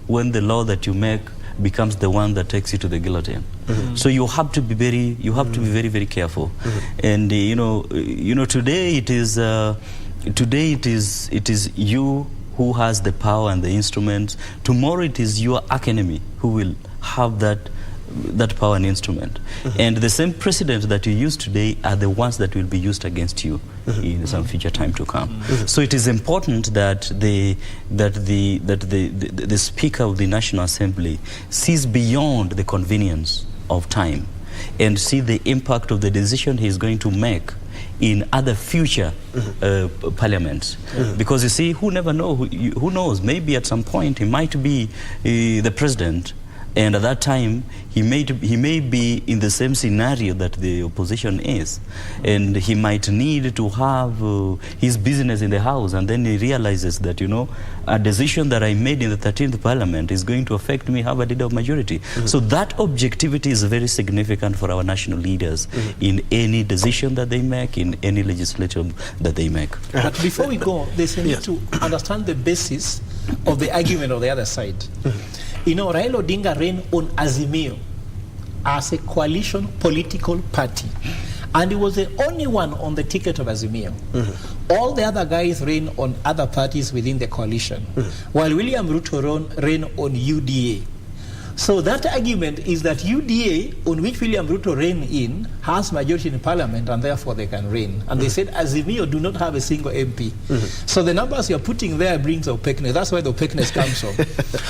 when the law that you make becomes the one that takes you to the guillotine. So you have to be very, very, very careful. And today it is you who has the power and the instruments. Tomorrow it is your archenemy who will have that power and instrument. And the same precedent that you use today are the ones that will be used against you in some future time to come. So it is important that the Speaker of the National Assembly sees beyond the convenience of time and see the impact of the decision he is going to make in other future parliaments. Because you see, who knows, maybe at some point he might be the president, and at that time he may be in the same scenario that the opposition is, and he might need to have his business in the house, and then he realizes that a decision that I made in the 13th parliament is going to affect me, have a leader of majority. So that objectivity is very significant for our national leaders in any decision that they make, in any legislation that they make. But before we go, there's a need to understand the basis of the argument of the other side. Raila Odinga ran on Azimio as a coalition political party, and he was the only one on the ticket of Azimio. All the other guys ran on other parties within the coalition, while William Ruto ran on UDA. So that argument is that UDA, on which William Ruto reigned in, has majority in parliament and therefore they can reign. And they said Azimio do not have a single MP. So the numbers you're putting there brings opaqueness. That's where the opaqueness comes from.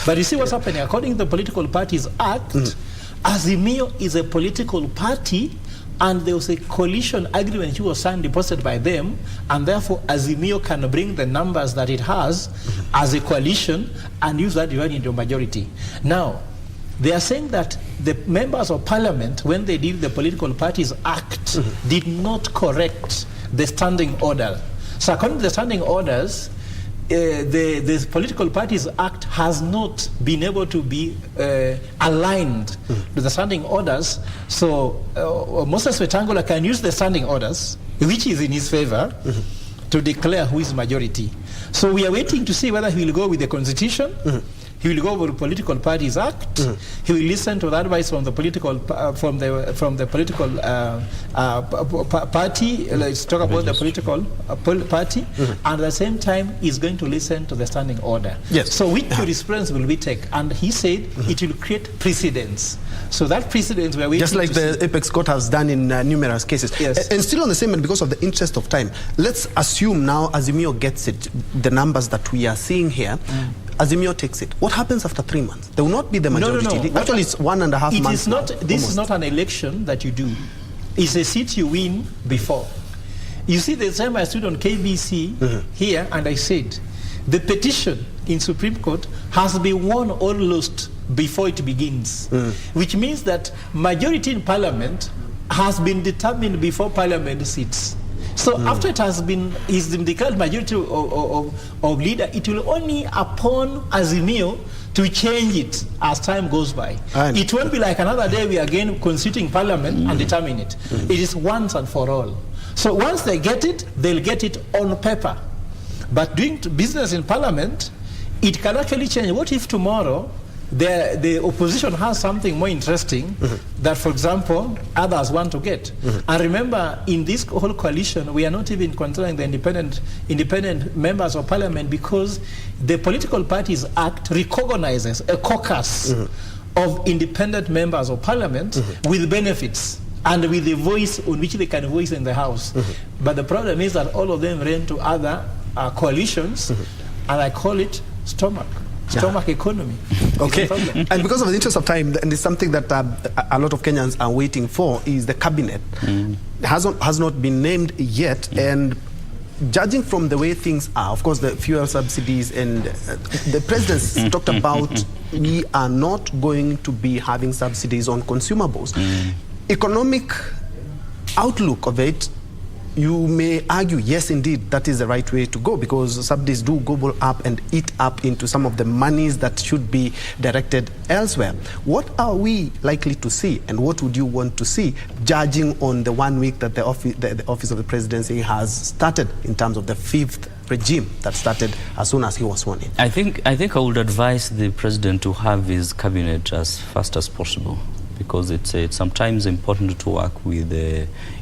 But you see what's happening? According to the Political Parties Act, Azimio is a political party, and there was a coalition agreement which was signed, deposited by them, and therefore Azimio can bring the numbers that it has as a coalition and use that divided into a majority. Now, they are saying that the members of parliament, when they did the Political Parties Act, did not correct the standing order. So according to the standing orders, the Political Parties Act has not been able to be aligned to the standing orders. So Moses Wetangula can use the standing orders, which is in his favor, to declare who is majority. So we are waiting to see whether he will go with the Constitution. He will go over the Political Parties Act. He will listen to the advice from the political party. Let's talk about the political party, and at the same time, he's going to listen to the standing order. Yes. So which jurisprudence will we take? And he said it will create precedents. So that precedents we are waiting just like to the see. Apex Court has done in numerous cases. Yes. And still on the same, and because of the interest of time, let's assume now Azimio gets it, the numbers that we are seeing here. Azimio takes it. What happens after 3 months? There will not be the majority. No. Actually, it's 1.5 months. This is not an election that you do. It's a seat you win before. You see, the time I stood on KBC here, and I said, the petition in Supreme Court has been won or lost before it begins, which means that majority in Parliament has been determined before Parliament sits. So after it has been declared majority of leader, it will only upon Azimio to change it as time goes by. It won't be like another day we are again constituting Parliament and determine it. It is once and for all. So once they get it, they'll get it on paper. But doing business in Parliament, it can actually change. What if tomorrow the opposition has something more interesting that, for example, others want to get? And remember, in this whole coalition, we are not even considering the independent members of Parliament, because the Political Parties Act recognizes a caucus of independent members of Parliament with benefits and with a voice on which they can voice in the House. But the problem is that all of them ran to other coalitions, and I call it stomach economy. Okay, and because of the interest of time, and it's something that a lot of Kenyans are waiting for, is the cabinet. Has not been named yet, and judging from the way things are, of course, the fuel subsidies, and the president's talked about we are not going to be having subsidies on consumables. Economic outlook of it, you may argue, yes, indeed, that is the right way to go, because subsidies do gobble up and eat up into some of the monies that should be directed elsewhere. What are we likely to see, and what would you want to see, judging on the 1 week that the office of the presidency has started, in terms of the 5th regime that started as soon as he was sworn in? I think I would advise the president to have his cabinet as fast as possible, because it's sometimes important to work with,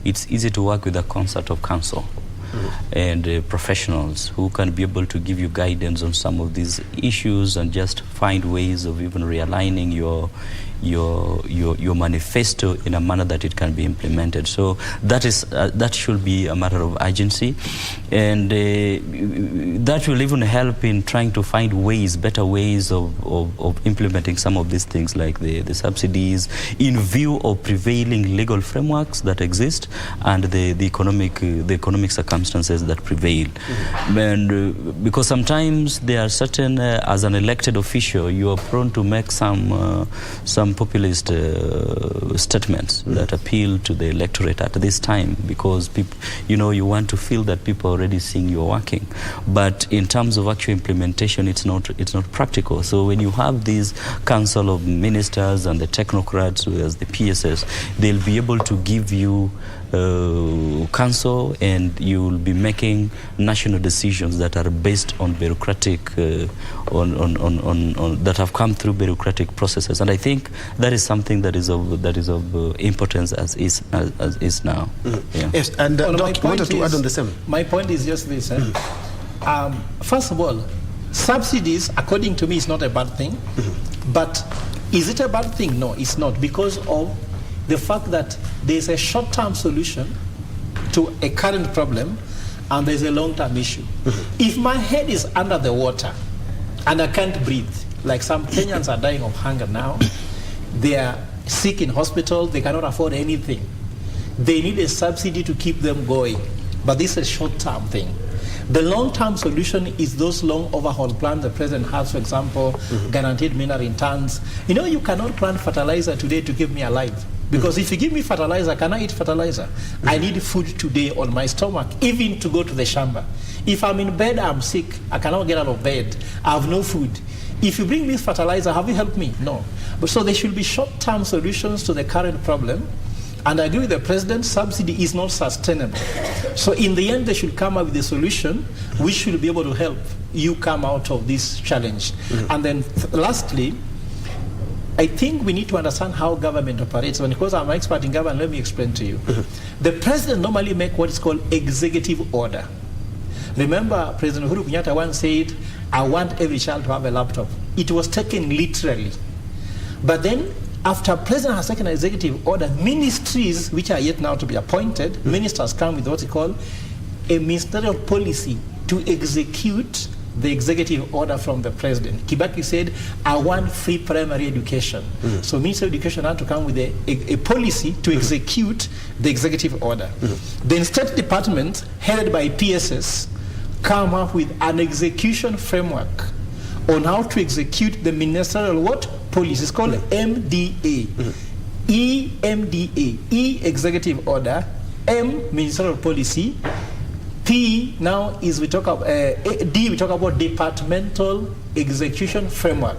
it's easy to work with a concert of counsel and professionals who can be able to give you guidance on some of these issues, and just find ways of even realigning your manifesto in a manner that it can be implemented. So that should be a matter of urgency, and that will even help in trying to find better ways of implementing some of these things, like the subsidies, in view of prevailing legal frameworks that exist and the economic circumstances that prevail. And because sometimes there are certain, as an elected official, you are prone to make some populist statements that appeal to the electorate at this time, because people, you want to feel that people are already seeing you're working. But in terms of actual implementation, it's not practical. So when you have these council of ministers and the technocrats, as the PSS, they'll be able to give you counsel, and you will be making national decisions that are based on bureaucratic, that have come through bureaucratic processes. And I think that is something that is of importance as is now. Yeah. Yes, and Doc wanted to add on the same. My point is just this. First of all, subsidies, according to me, is not a bad thing, but Is it a bad thing? No, it's not, because of the fact that there's a short-term solution to a current problem and there's a long-term issue. If my head is under the water and I can't breathe, like some Kenyans are dying of hunger now, they are sick in hospital, they cannot afford anything. They need a subsidy to keep them going. But this is a short-term thing. The long-term solution is those long overhaul plans the president has, for example, guaranteed mineral returns. You know, you cannot plant fertilizer today to keep me alive. Because if you give me fertilizer, can I eat fertilizer? I need food today on my stomach, even to go to the shamba. If I'm in bed, I'm sick, I cannot get out of bed, I have no food. If you bring me fertilizer, have you helped me? No. But so there should be short-term solutions to the current problem. And I agree with the president, subsidy is not sustainable. So in the end, they should come up with a solution which should be able to help you come out of this challenge. And then lastly, I think we need to understand how government operates. And because I'm an expert in government, let me explain to you. The president normally makes what is called executive order. Remember, President Uhuru Kenyatta once said, I want every child to have a laptop. It was taken literally. But then, after President has taken an executive order, ministries, which are yet now to be appointed, ministers come with what we call a ministerial policy to execute the executive order from the president. Kibaki said, I want free primary education. So Ministry of Education had to come with a policy to execute the executive order. Then State Department, headed by PSS, come up with an execution framework on how to execute the ministerial what? Policy. It's called MDA. EMDA. E, executive order. M, ministerial policy. P, now is we talk about, D, we talk about departmental execution framework.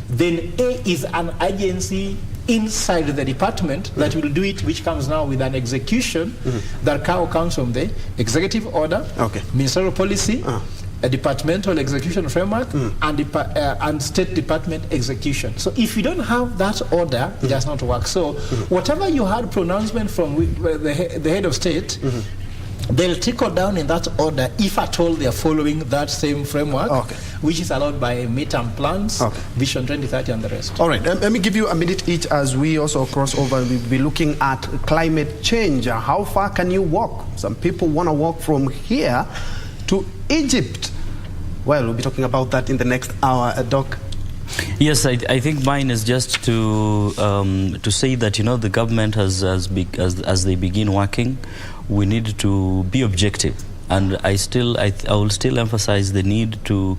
Then A is an agency inside the department that will do it, which comes now with an execution that comes from the executive order, ministerial policy, a departmental execution framework, and State Department execution. So if you don't have that order, it does not work. So whatever you had pronouncement from the head of state, they'll trickle down in that order if at all they are following that same framework, which is allowed by midterm plans, Vision 2030 and the rest. All right, let me give you a minute each as we also cross over. We'll be looking at climate change. How far can you walk? Some people want to walk from here to Egypt. Well, we'll be talking about that in the next hour, Doc. Yes, I think mine is just to say that, you know, the government as they begin working, we need to be objective, and I will still emphasize the need to,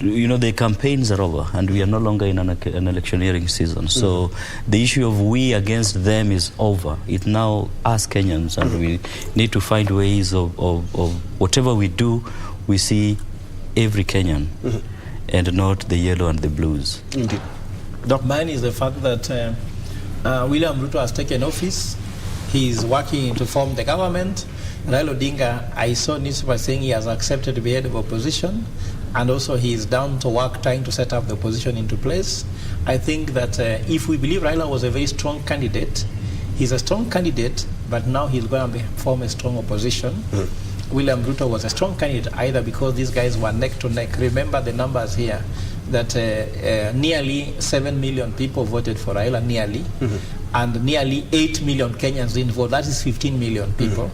you know, the campaigns are over and we are no longer in an electioneering season. So the issue of we against them is over. It's now us Kenyans, and we need to find ways of whatever we do, we see every Kenyan and not the yellow and the blues. Indeed. Mine is the fact that William Ruto has taken office. He's working to form the government. Raila Odinga, I saw newspaper saying he has accepted to be head of opposition, and also he is down to work trying to set up the opposition into place. I think that if we believe Raila was a very strong candidate, he's a strong candidate, but now he's going to form a strong opposition. William Ruto was a strong candidate either because these guys were neck to neck. Remember the numbers here, that nearly 7 million people voted for Raila, nearly, and nearly 8 million Kenyans didn't vote. That is 15 million people.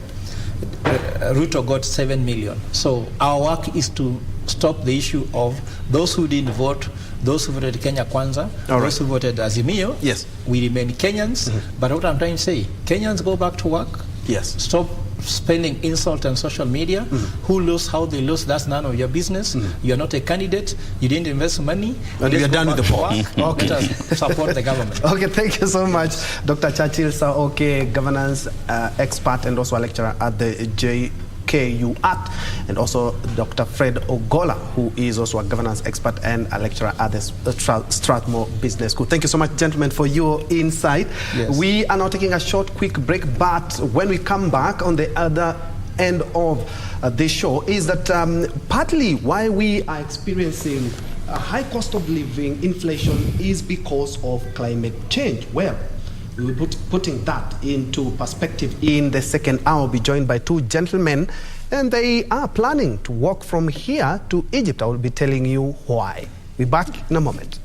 Ruto got 7 million. So our work is to stop the issue of those who didn't vote, those who voted Kenya Kwanza, those who voted Azimio. Yes. We remain Kenyans. But what I'm trying to say, Kenyans go back to work. Yes. Stop spending insult on social media. Who lose, how they lose, that's none of your business. You're not a candidate. You didn't invest money. And you're done with the ball. Let us support the government. Okay, thank you so much, Dr. Churchill Saoke, governance expert and also a lecturer at the JKU Art, and also Dr. Fred Ogola, who is also a governance expert and a lecturer at the Strathmore Business School. Thank you so much, gentlemen, for your insight. Yes. We are now taking a short, quick break, but when we come back on the other end of this show is that partly why we are experiencing a high cost of living, inflation, is because of climate change. Well, we'll be putting that into perspective in the second hour. We'll be joined by two gentlemen, and they are planning to walk from here to Egypt. I will be telling you why. We'll be back in a moment.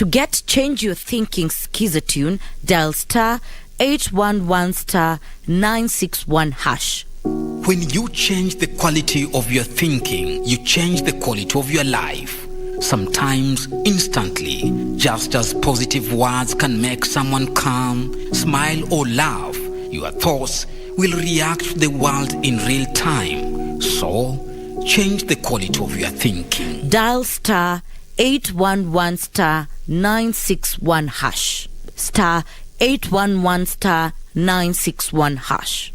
To get Change Your Thinking Skizatune, dial *811*961#. When you change the quality of your thinking, you change the quality of your life. Sometimes instantly, just as positive words can make someone calm, smile or laugh, your thoughts will react to the world in real time. So, change the quality of your thinking. Dial *811*961#. *811*961#.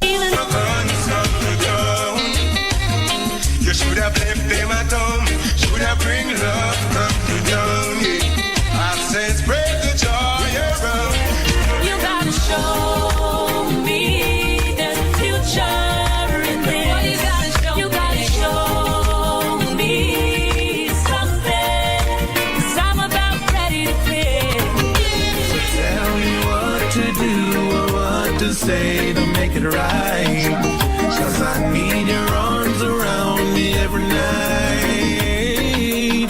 You should have left them at home. Should have bring love from you down. I said spread the joy around. You gotta show me there's a future in this. You gotta show me something. 'Cause I'm about ready to fit. So tell me what to do or what to say to make it right. 'Cause I need your arms around me every night.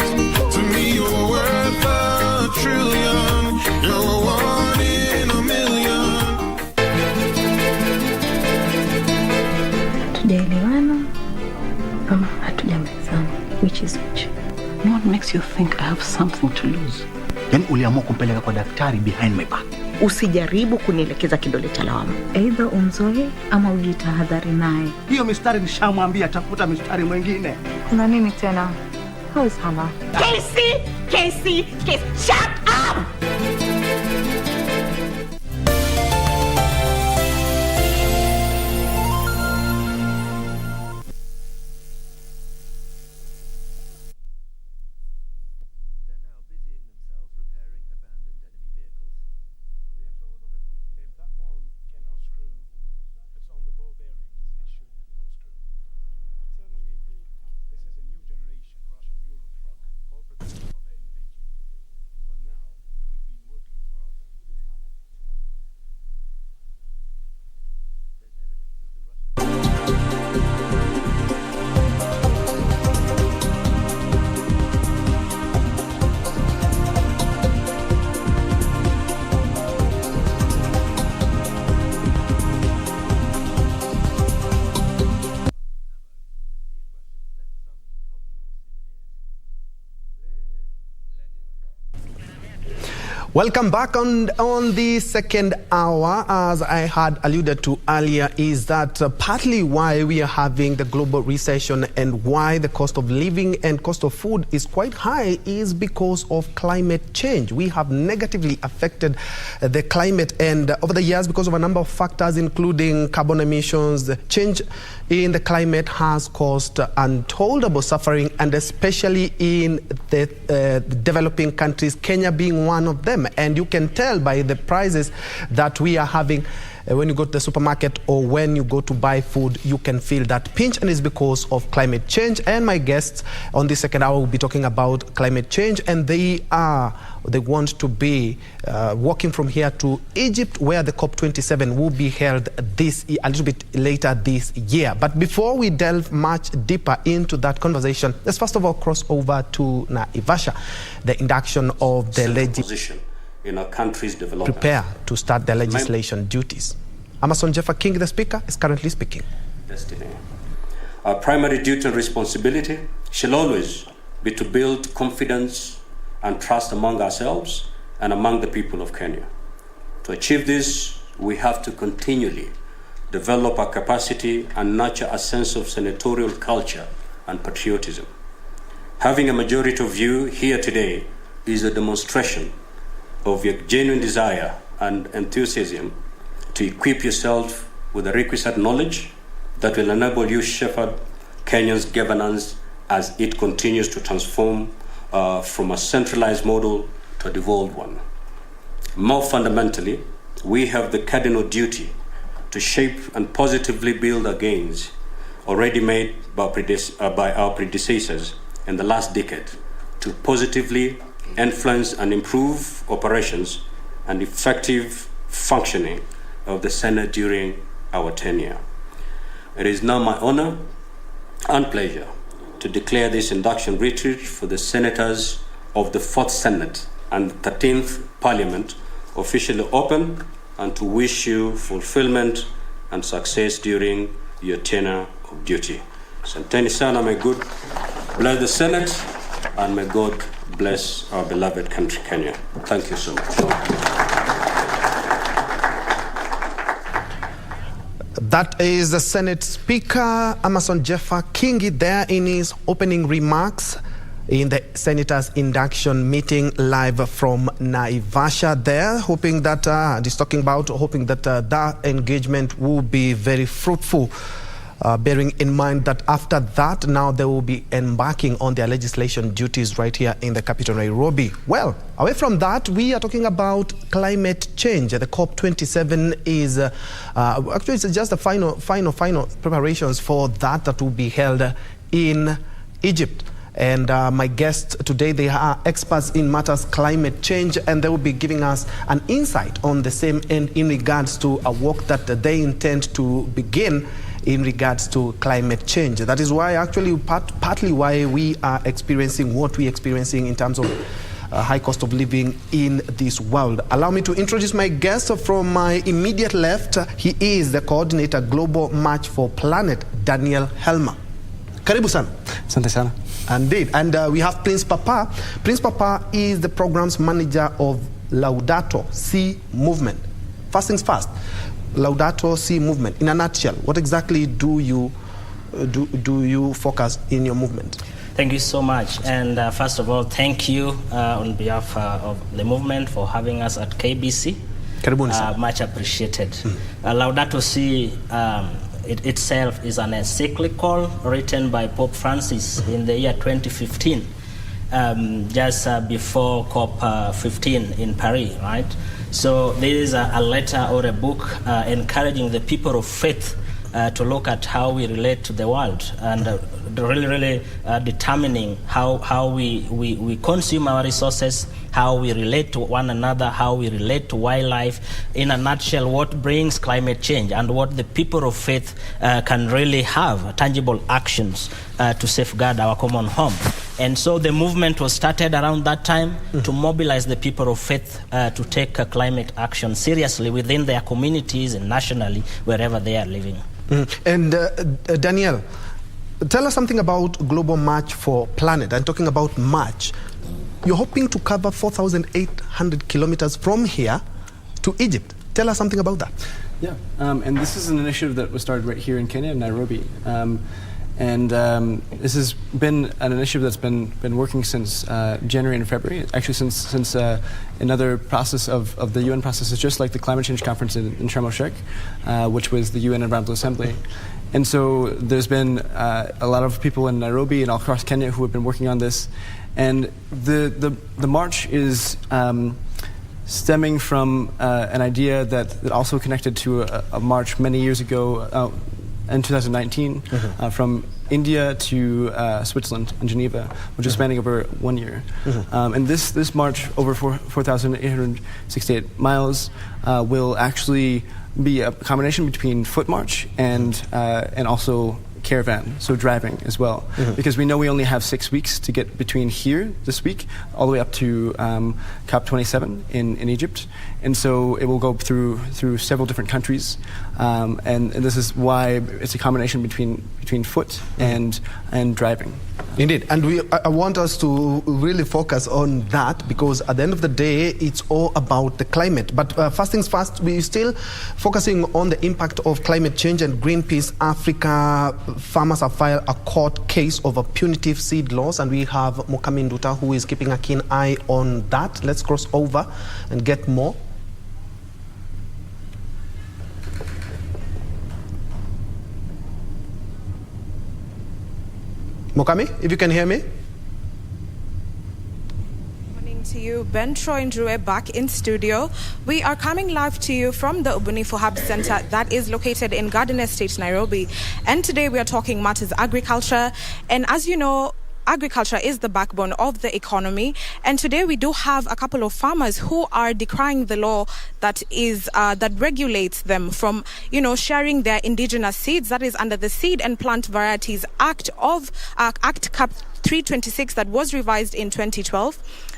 To me you're worth a trillion. You're one in a million. Tujaelewana ama hatujamalizana, which is which? What makes you think I have something to lose? Yaani uliamua kumpeleka kwa daktari behind my back. Usijaribu kunielekeza kidole cha lawama. Either umzoe ama ujitahadhari naye. Hiyo mistari nishamwambia tafuta mistari mwingine. Kuna nini tena? How is Hannah? Casey, shut up! Welcome back on the second hour. As I had alluded to earlier, is that partly why we are having the global recession and why the cost of living and cost of food is quite high is because of climate change. We have negatively affected the climate, and over the years, because of a number of factors, including carbon emissions, the change in the climate has caused untold suffering, and especially in the developing countries, Kenya being one of them. And you can tell by the prices that we are having when you go to the supermarket or when you go to buy food, you can feel that pinch, and it's because of climate change. And my guests on the second hour will be talking about climate change, and they want to be walking from here to Egypt, where the COP27 will be held a little bit later this year. But before we delve much deeper into that conversation, let's first of all cross over to Naivasha, the induction of the legislation in our country's development. Prepare to start the legislation duties. Amason Jeffer King, the Speaker, is currently speaking. Destiny. Our primary duty and responsibility shall always be to build confidence and trust among ourselves and among the people of Kenya. To achieve this, we have to continually develop our capacity and nurture a sense of senatorial culture and patriotism. Having a majority of you here today is a demonstration of your genuine desire and enthusiasm to equip yourself with the requisite knowledge that will enable you shepherd Kenya's governance as it continues to transform from a centralized model to a devolved one. More fundamentally, we have the cardinal duty to shape and positively build our gains already made by our predecessors in the last decade to positively influence and improve operations and effective functioning of the Senate during our tenure. It is now my honor and pleasure to declare this induction retreat for the senators of the 4th Senate and the 13th Parliament officially open, and to wish you fulfillment and success during your tenure of duty. Asanteni sana, may God bless the Senate, and may God bless our beloved country, Kenya. Thank you so much. That is the Senate Speaker, Amason Jeffer Kingi, there in his opening remarks in the Senators' induction meeting live from Naivasha there, hoping that, that engagement will be very fruitful. Bearing in mind that after that, now they will be embarking on their legislation duties right here in the capital, Nairobi. Well, away from that, we are talking about climate change. The COP27 is, actually it's just the final preparations for that will be held in Egypt. And my guests today, they are experts in matters climate change, and they will be giving us an insight on the same end in regards to a work that they intend to begin in regards to climate change. That is why, actually, partly why we are experiencing what we're experiencing in terms of high cost of living in this world. Allow me to introduce my guest from my immediate left. He is the coordinator, Global March for Planet, Daniel Helmer. Karibu sana. Asante sana. Indeed. And we have Prince Papa. Prince Papa is the programs manager of Laudato Si movement. First things first, Laudato Si movement. In a nutshell, what exactly do you focus in your movement? Thank you so much. And first of all, thank you on behalf of the movement for having us at KBC. Much appreciated. Laudato Si itself is an encyclical written by Pope Francis in the year 2015, just before COP15 in Paris, right? So there is a letter or a book encouraging the people of faith to look at how we relate to the world, and really determining how we consume our resources, how we relate to one another, how we relate to wildlife. In a nutshell, what brings climate change and what the people of faith can really have tangible actions to safeguard our common home. And so the movement was started around that time to mobilize the people of faith to take climate action seriously within their communities and nationally, wherever they are living. And Daniel, tell us something about Global March for Planet. I'm talking about March. You're hoping to cover 4,800 kilometers from here to Egypt. Tell us something about that. Yeah, and this is an initiative that was started right here in Kenya, in Nairobi. This has been an initiative that's been working since January and February. Actually, since another process of the UN process is just like the climate change conference in Sharm el-Sheikh, which was the UN Environmental Assembly. And so there's been a lot of people in Nairobi and all across Kenya who have been working on this. And the march is stemming from an idea that also connected to a march many years ago in 2019 from India to Switzerland and Geneva, which is spanning over 1 year. And this march over 4,868 miles will actually be a combination between foot march and also caravan, so driving as well. Because we know we only have 6 weeks to get between here this week all the way up to COP27 in Egypt. And so it will go through several different countries. And this is why it's a combination between foot and driving. Indeed, and I want us to really focus on that, because at the end of the day, it's all about the climate. But first things first, we're still focusing on the impact of climate change, and Greenpeace Africa farmers have filed a court case over punitive seed laws, and we have Mokami Nduta who is keeping a keen eye on that. Let's cross over and get more. Mokami, if you can hear me. Morning to you, Ben Troy and Njue back in studio. We are coming live to you from the Ubunifu Hub Center that is located in Garden Estate, Nairobi. And today we are talking matters agriculture. And as you know, agriculture is the backbone of the economy, and today we do have a couple of farmers who are decrying the law that regulates them from, sharing their indigenous seeds, that is under the Seed and Plant Varieties Act of Act Cap 326 that was revised in 2012.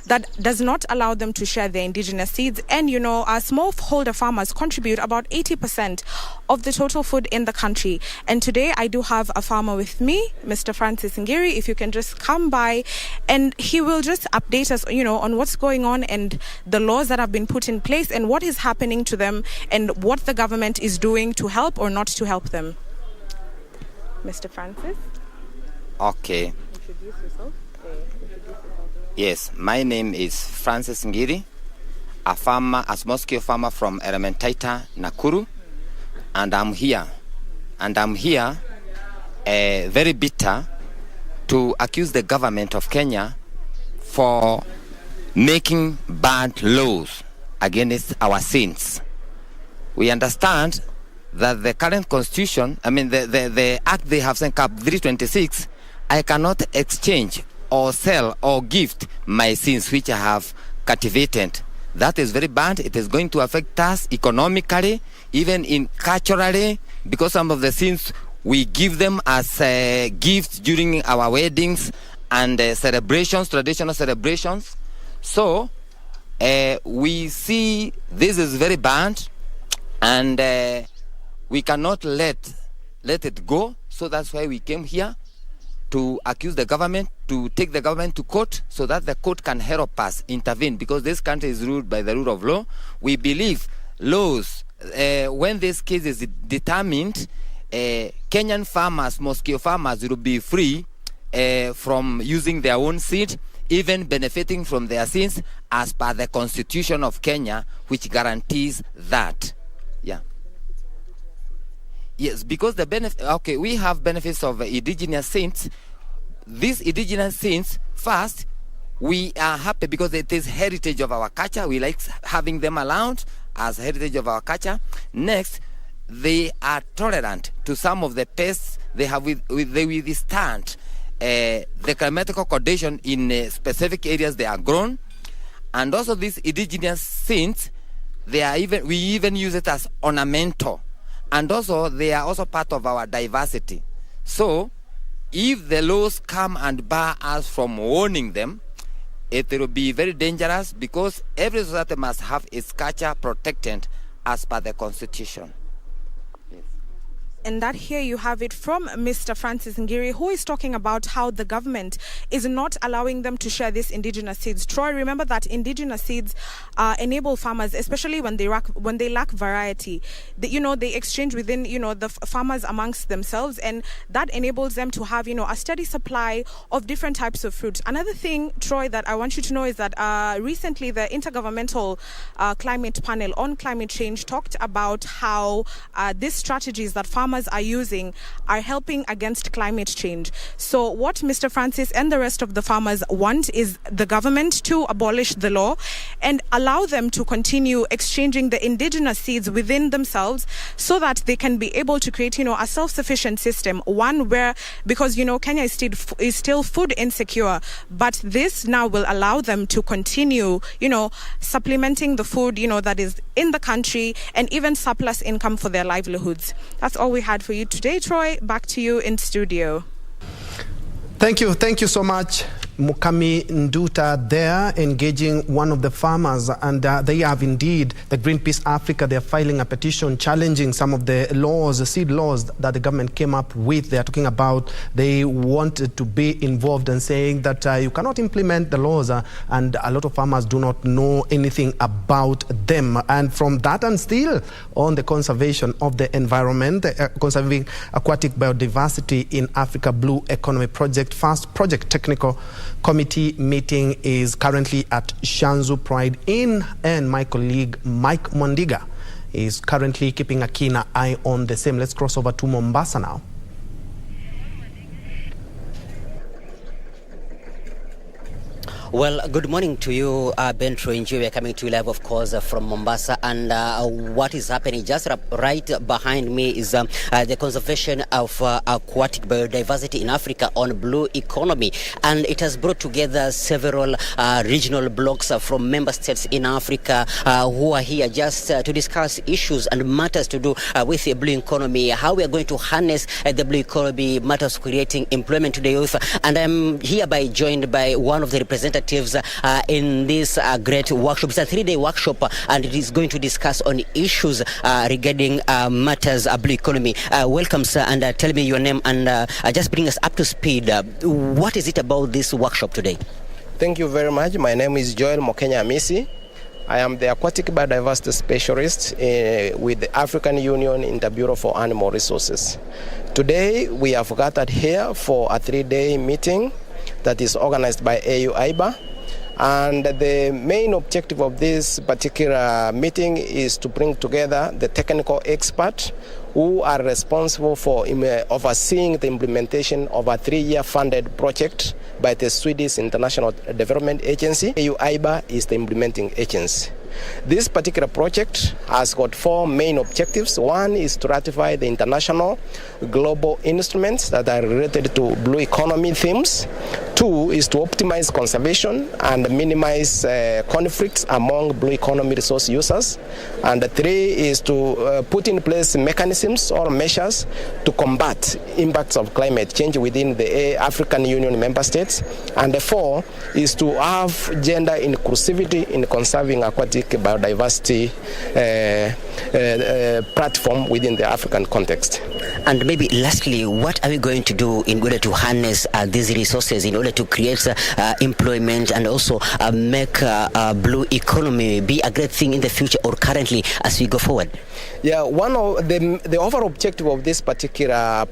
that does not allow them to share their indigenous seeds. And, smallholder farmers contribute about 80% of the total food in the country. And today I do have a farmer with me, Mr. Francis Ngiri. If you can just come by, and he will just update us, on what's going on and the laws that have been put in place and what is happening to them and what the government is doing to help or not to help them. Mr. Francis? Okay. Introduce yourself. Yes, my name is Francis Ngiri, a small-scale farmer from Elementaita, Nakuru, and I'm here. Very bitter to accuse the government of Kenya for making bad laws against our sins. We understand that the current constitution, the act they have sent up, 326, I cannot exchange or sell or gift my sins which I have cultivated. That is very bad. It is going to affect us economically, even in culturally, because some of the sins we give them as gifts during our weddings and celebrations, traditional celebrations. So we see this is very bad, and we cannot let it go. So that's why we came here to accuse the government, to take the government to court so that the court can help us intervene, because this country is ruled by the rule of law. We believe laws, when this case is determined, Kenyan farmers, small-scale farmers will be free from using their own seed, even benefiting from their seeds as per the Constitution of Kenya, which guarantees that. Yeah. Yes, because we have benefits of indigenous saints. These indigenous saints, first, we are happy because it is heritage of our culture. We like having them around as heritage of our culture. Next, they are tolerant to some of the pests they have. They withstand the climatical condition in specific areas they are grown, and also these indigenous saints, we even use it as ornamental. And also, they are also part of our diversity. So, if the laws come and bar us from owning them, it will be very dangerous, because every society must have its culture protected as per the Constitution. And that here you have it from Mr. Francis Ngiri, who is talking about how the government is not allowing them to share these indigenous seeds. Troy, remember that indigenous seeds enable farmers, especially when they lack variety. They exchange within, the farmers amongst themselves, and that enables them to have, a steady supply of different types of fruits. Another thing, Troy, that I want you to know is that recently the Intergovernmental Climate Panel on Climate Change talked about how these strategies that farmers are using are helping against climate change. So what Mr. Francis and the rest of the farmers want is the government to abolish the law and allow them to continue exchanging the indigenous seeds within themselves, so that they can be able to create, a self-sufficient system, one where, because, Kenya is still food insecure, but this now will allow them to continue, supplementing the food, that is in the country, and even surplus income for their livelihoods. That's all we had for you today. Troy, back to you in studio. Thank you so much, Mukami Nduta, there engaging one of the farmers, and they have indeed, the Greenpeace Africa, they're filing a petition challenging some of the laws, the seed laws that the government came up with. They're talking about they wanted to be involved and saying that you cannot implement the laws, and a lot of farmers do not know anything about them. And from that, and still on the conservation of the environment, conserving aquatic biodiversity in Africa Blue Economy Project, first project technical committee meeting is currently at Shanzu Pride Inn, and my colleague Mike Mondiga is currently keeping a keen eye on the same. Let's cross over to Mombasa now. Well, good morning to you, Bentro Njue. We are coming to you live, of course, from Mombasa. And what is happening just right behind me is the conservation of aquatic biodiversity in Africa on Blue Economy. And it has brought together several regional blocks from member states in Africa who are here just to discuss issues and matters to do with the Blue Economy, how we are going to harness the Blue Economy, matters creating employment to the youth. And I'm hereby joined by one of the representatives representatives in this great workshop. It's a 3-day workshop, and it is going to discuss on issues regarding matters of blue economy. Welcome, sir, and tell me your name and just bring us up to speed. What is it about this workshop today? Thank you very much. My name is Joel Mokenya Amisi. I am the aquatic biodiversity specialist with the African Union in the Bureau for Animal Resources. Today we have gathered here for a 3-day meeting that is organized by AU IBA. And the main objective of this particular meeting is to bring together the technical experts who are responsible for overseeing the implementation of a 3-year funded project by the Swedish International Development Agency. AU IBA is the implementing agency. This particular project has got 4 main objectives. One is to ratify the international global instruments that are related to blue economy themes. 2 is to optimize conservation and minimize conflicts among blue economy resource users. And 3 is to put in place mechanisms or measures to combat impacts of climate change within the African Union member states. And 4 is to have gender inclusivity in conserving aquatic biodiversity platform within the African context. And maybe lastly, what are we going to do in order to harness these resources, in order to create employment and also make blue economy be a great thing in the future or currently as we go forward? Yeah, one of the overall objective of this particular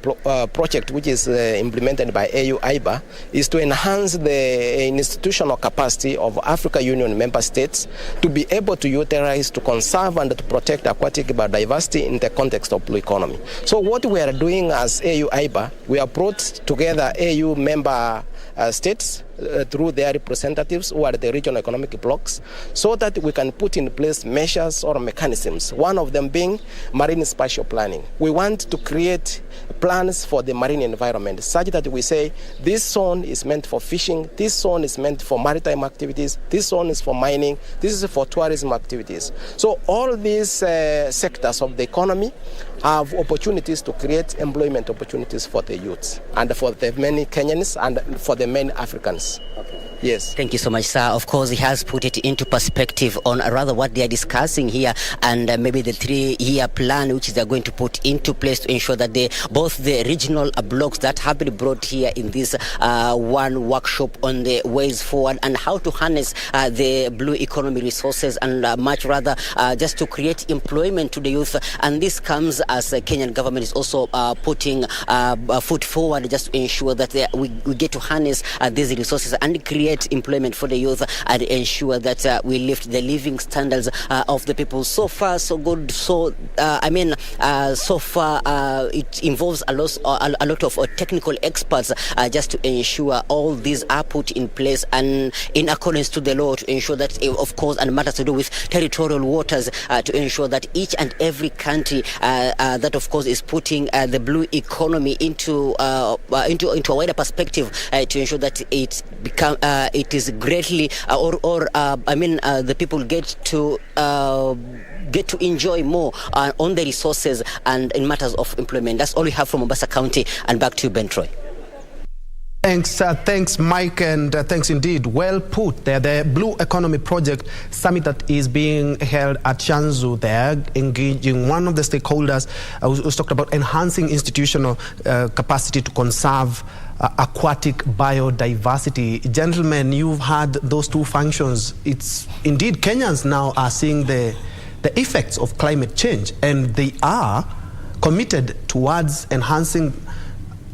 project, which is implemented by AU IBA, is to enhance the institutional capacity of African Union member states to be able to utilize, to conserve and to protect aquatic biodiversity in the context of blue economy. So what we are doing as AU IBA, we have brought together AU member states through their representatives who are the regional economic blocks, so that we can put in place measures or mechanisms, one of them being marine spatial planning. We want to create plans for the marine environment such that we say this zone is meant for fishing, this zone is meant for maritime activities, this zone is for mining, this is for tourism activities. So all these sectors of the economy have opportunities to create employment opportunities for the youths and for the many Kenyans and for the many Africans. Okay. Yes. Thank you so much, sir. Of course, he has put it into perspective on rather what they are discussing here, and maybe the 3-year plan which they are going to put into place to ensure that both the regional blocks that have been brought here in this one workshop on the ways forward and how to harness the blue economy resources and much rather just to create employment to the youth. And this comes as the Kenyan government is also putting a foot forward just to ensure that we get to harness these resources and create employment for the youth and ensure that we lift the living standards of the people. So far, so good. So so far it involves a lot of technical experts just to ensure all these are put in place and in accordance to the law, to ensure that, of course, and matters to do with territorial waters, to ensure that each and every country that, of course, is putting the blue economy into a wider perspective to ensure that it is greatly the people get to enjoy more on the resources and in matters of employment. That's all we have from Mombasa County, and back to you, Ben Troy. Thanks, Mike, and thanks indeed. Well put there. The Blue Economy Project Summit that is being held at Shanzu, there, engaging one of the stakeholders who's talked about enhancing institutional capacity to conserve aquatic biodiversity. Gentlemen, you've had those 2 functions. It's indeed Kenyans now are seeing the effects of climate change, and they are committed towards enhancing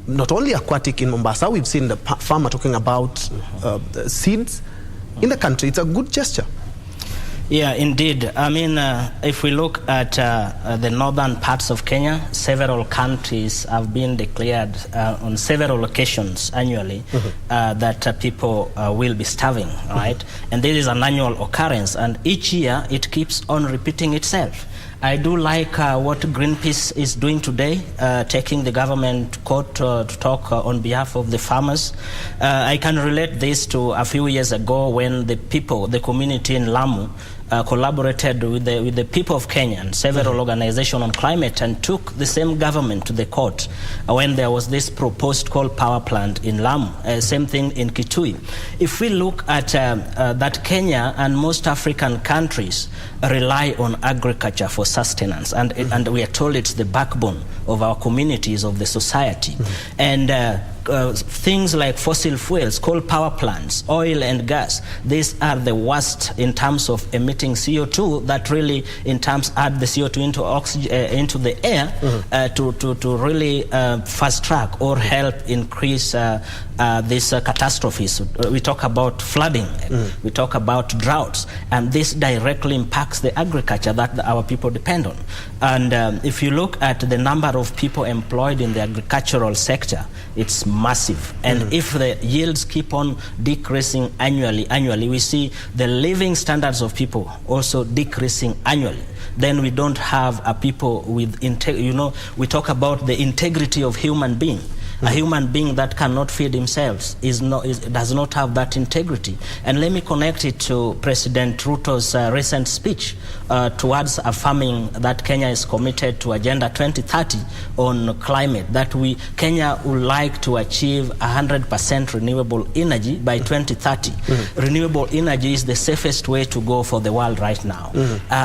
not only aquatic in Mombasa. We've seen the farmer talking about seeds in the country. It's a good gesture. Yeah, indeed. I mean, if we look at the northern parts of Kenya, several countries have been declared on several occasions annually that people will be starving, right? And this is an annual occurrence, and each year it keeps on repeating itself. I do like what Greenpeace is doing today, taking the government to court to talk on behalf of the farmers. I can relate this to a few years ago when the people, the community in Lamu, collaborated with the people of Kenya and several organizations on climate, and took the same government to the court when there was this proposed coal power plant in Lamu. Same thing in Kitui. If we look at that, Kenya and most African countries rely on agriculture for sustenance, and we are told it's the backbone of our communities, of the society. And things like fossil fuels, coal power plants, oil and gas, these are the worst in terms of emitting CO2, that really in terms add the CO2 into oxygen, into the air, to really fast track or help increase these catastrophes. We talk about flooding, we talk about droughts, and this directly impacts the agriculture that our people depend on. And if you look at the number of people employed in the agricultural sector, it's massive. And if the yields keep on decreasing annually, we see the living standards of people also decreasing annually. Then we don't have a people with we talk about the integrity of human being. A human being that cannot feed himself does not have that integrity. And let me connect it to President Ruto's recent speech towards affirming that Kenya is committed to Agenda 2030 on climate, that Kenya would like to achieve 100% renewable energy by 2030. Renewable energy is the safest way to go for the world right now.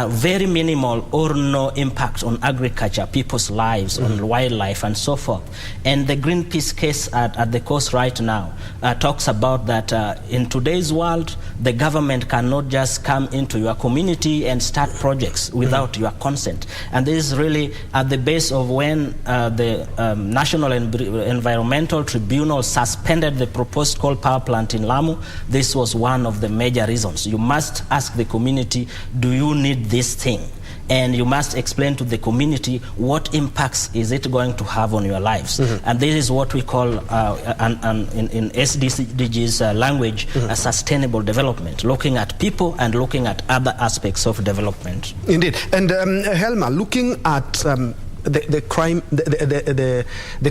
Very minimal or no impact on agriculture, people's lives, on wildlife, and so forth. And the Greenpeace case at the coast right now talks about that in today's world, the government cannot just come into your community and start projects without your consent. And this is really at the base of when the National Environmental Tribunal suspended the proposed coal power plant in Lamu. This was one of the major reasons. You must ask the community, do you need this thing? And you must explain to the community what impacts is it going to have on your lives. And this is what we call, in SDGs language, a sustainable development, looking at people and looking at other aspects of development. Indeed. And Helma, looking at the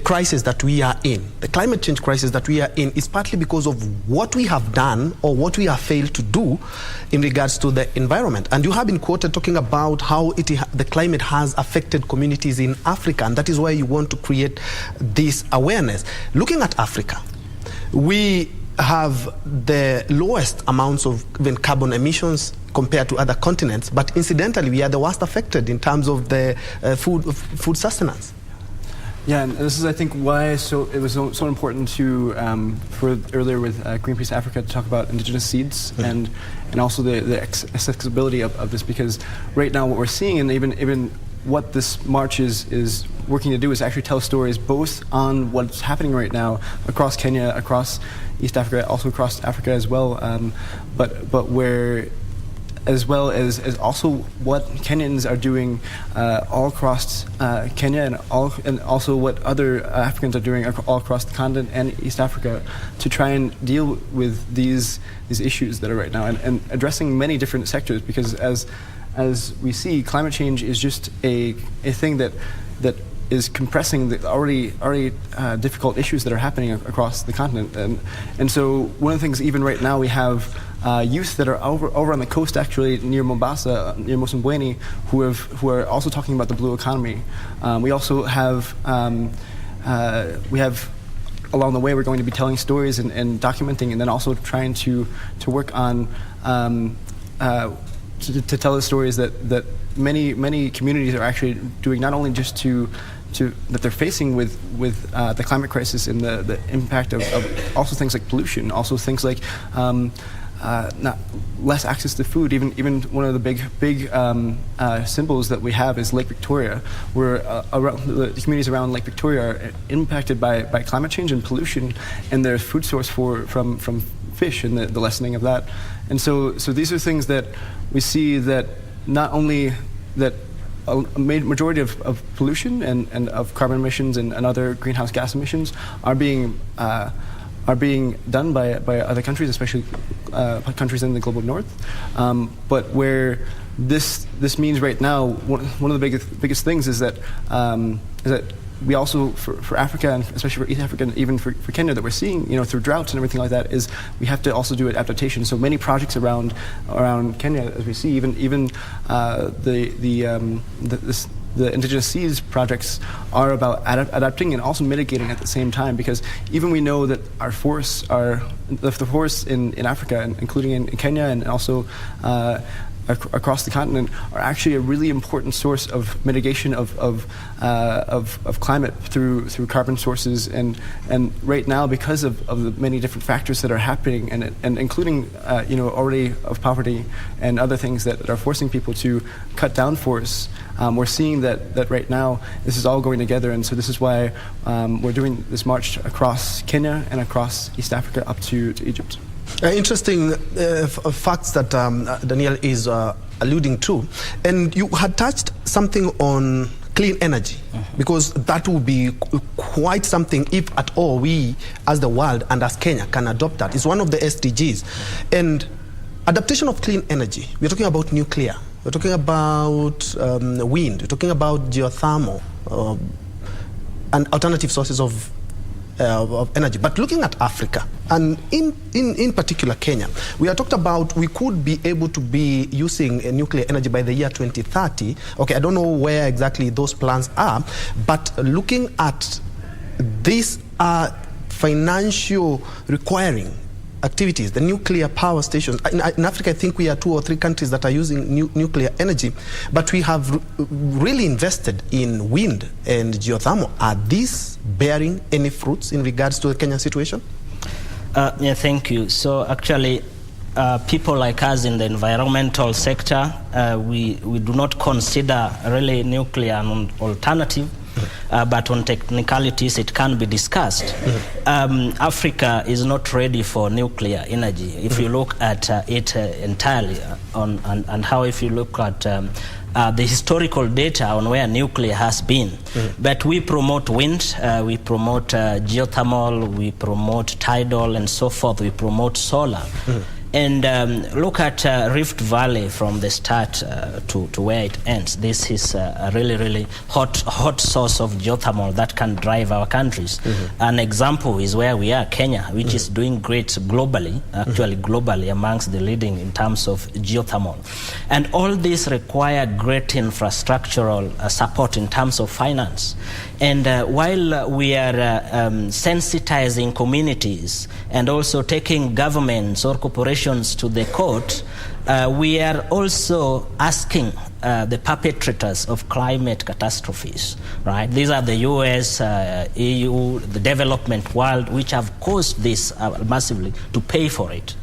crisis that we are in, the climate change crisis that we are in, is partly because of what we have done or what we have failed to do in regards to the environment. And you have been quoted talking about how the climate has affected communities in Africa, and that is why you want to create this awareness. Looking at Africa, we have the lowest amounts of even carbon emissions compared to other continents, but incidentally we are the worst affected in terms of the food sustenance. Yeah, and this is, I think, why it was so important to for earlier with Greenpeace Africa to talk about indigenous seeds and also the accessibility of this, because right now what we're seeing, and even what this march is working to do, is actually tell stories both on what's happening right now across Kenya, across East Africa, also across Africa as well, but where, as well as also what Kenyans are doing all across Kenya, and also what other Africans are doing all across the continent and East Africa to try and deal with these issues that are right now, and addressing many different sectors, because as we see, climate change is just a thing that is compressing the already difficult issues that are happening across the continent. And so one of the things, even right now, we have youth that are over on the coast, actually near Mombasa, near Mosambweni, who are also talking about the blue economy. We also have along the way, we're going to be telling stories and documenting, and then also trying to work on to tell the stories that many communities are actually doing, not only just that they're facing with the climate crisis and the impact of also things like pollution, also things like not less access to food. Even one of the big symbols that we have is Lake Victoria, where the communities around Lake Victoria are impacted by climate change and pollution, and their food source from fish and the lessening of that. And so these are things that we see, that not only that a majority of pollution and of carbon emissions and other greenhouse gas emissions are being done by other countries, especially countries in the global north, but where this means right now, one of the biggest things is that we also, for Africa, and especially for East Africa, and even for Kenya, that we're seeing, through droughts and everything like that, is we have to also do adaptation. So many projects around Kenya, as we see, even the indigenous seas projects are about adapting and also mitigating at the same time, because even we know that our forests the forests in Africa, including in Kenya and also across the continent, are actually a really important source of mitigation of climate through carbon sources, and right now, because of the many different factors that are happening, and including already of poverty and other things that are forcing people to cut down forests, we're seeing that right now this is all going together, and so this is why we're doing this march across Kenya and across East Africa up to Egypt. Interesting facts that Daniel is alluding to. And you had touched something on clean energy, because that will be quite something, if at all we as the world and as Kenya can adopt that. It's one of the SDGs. And adaptation of clean energy, we're talking about nuclear, we're talking about wind, we're talking about geothermal and alternative sources of energy. But looking at Africa, and in particular Kenya, we are talked about we could be able to be using nuclear energy by the year 2030. Okay, I don't know where exactly those plans are, but looking at these financial requiring activities, the nuclear power stations. In Africa, I think we are 2 or 3 countries that are using nuclear energy, but we have really invested in wind and geothermal. Are these bearing any fruits in regards to the Kenyan situation? Yeah, thank you. So actually, people like us in the environmental sector, we do not consider really nuclear an alternative. But on technicalities, it can be discussed. Africa is not ready for nuclear energy. If you look at it entirely, and how if you look at the historical data on where nuclear has been. But we promote wind, we promote geothermal, we promote tidal, and so forth. We promote solar. And look at Rift Valley from the start to where it ends. This is a really hot source of geothermal that can drive our countries. An example is where we are, Kenya, which is doing great globally, actually globally amongst the leading in terms of geothermal. And all this require great infrastructural support in terms of finance. And while we are sensitizing communities and also taking governments or corporations to the court, we are also asking the perpetrators of climate catastrophes, right? These are the US, EU, the development world, which have caused this massively, to pay for it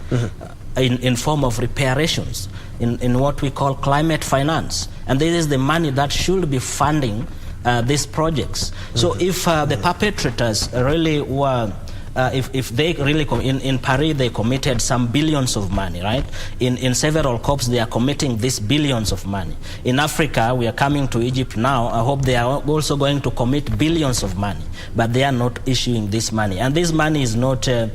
in form of reparations, in what we call climate finance. And this is the money that should be funding these projects. So if the perpetrators really were, if they really, in Paris they committed some billions of money, right? In several COPs they are committing these billions of money. In Africa, we are coming to Egypt now. I hope they are also going to commit billions of money, but they are not issuing this money. And this money is not a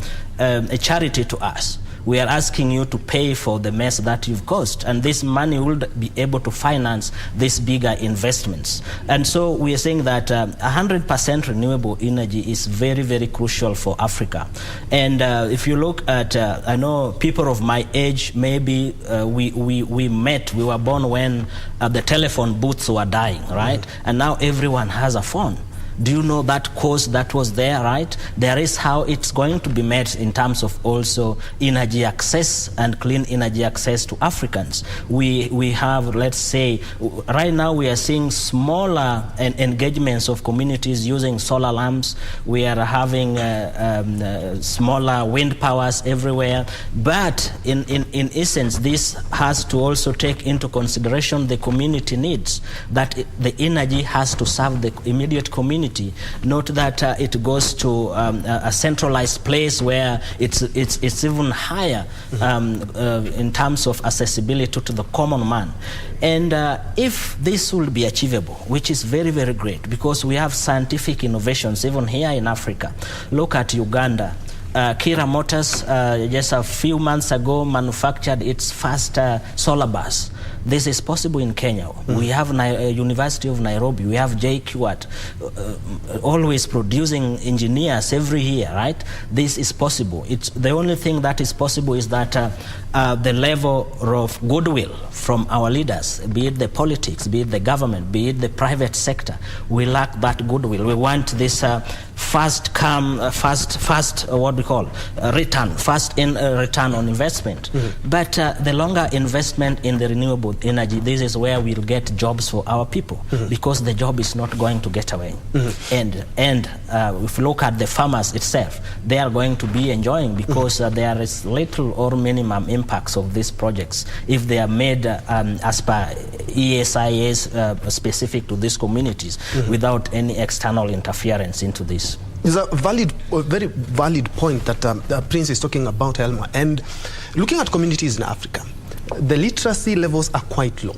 charity to us. We are asking you to pay for the mess that you've caused, and this money will be able to finance these bigger investments. And so we are saying that 100% renewable energy is very crucial for Africa. And if you look at, I know people of my age, maybe we were born when the telephone booths were dying, right? And now everyone has a phone. Do you know that cost that was there, right? There is how it's going to be met in terms of also energy access and clean energy access to Africans. We have, let's say, right now we are seeing smaller engagements of communities using solar lamps. We are having smaller wind powers everywhere. But in essence, this has to also take into consideration the community needs, that the energy has to serve the immediate community. Not that it goes to a centralized place where it's even higher in terms of accessibility to the common man. And if this will be achievable, which is very great, because we have scientific innovations even here in Africa. Look at Uganda. Kira Motors, just a few months ago, manufactured its first solar bus. This is possible in Kenya. We have University of Nairobi. We have JQuat, always producing engineers every year, right? This is possible. It's the only thing that is possible is that the level of goodwill from our leaders, be it the politics, be it the government, be it the private sector, we lack that goodwill. We want this fast what we call return, return on investment. But the longer investment in the renewable energy, this is where we'll get jobs for our people, because the job is not going to get away. And if you look at the farmers itself, they are going to be enjoying, because there is little or minimum impacts of these projects if they are made as per ESIAs specific to these communities, without any external interference into this. It's a very valid point that Prince is talking about, Elma. And looking at communities in Africa, the literacy levels are quite low.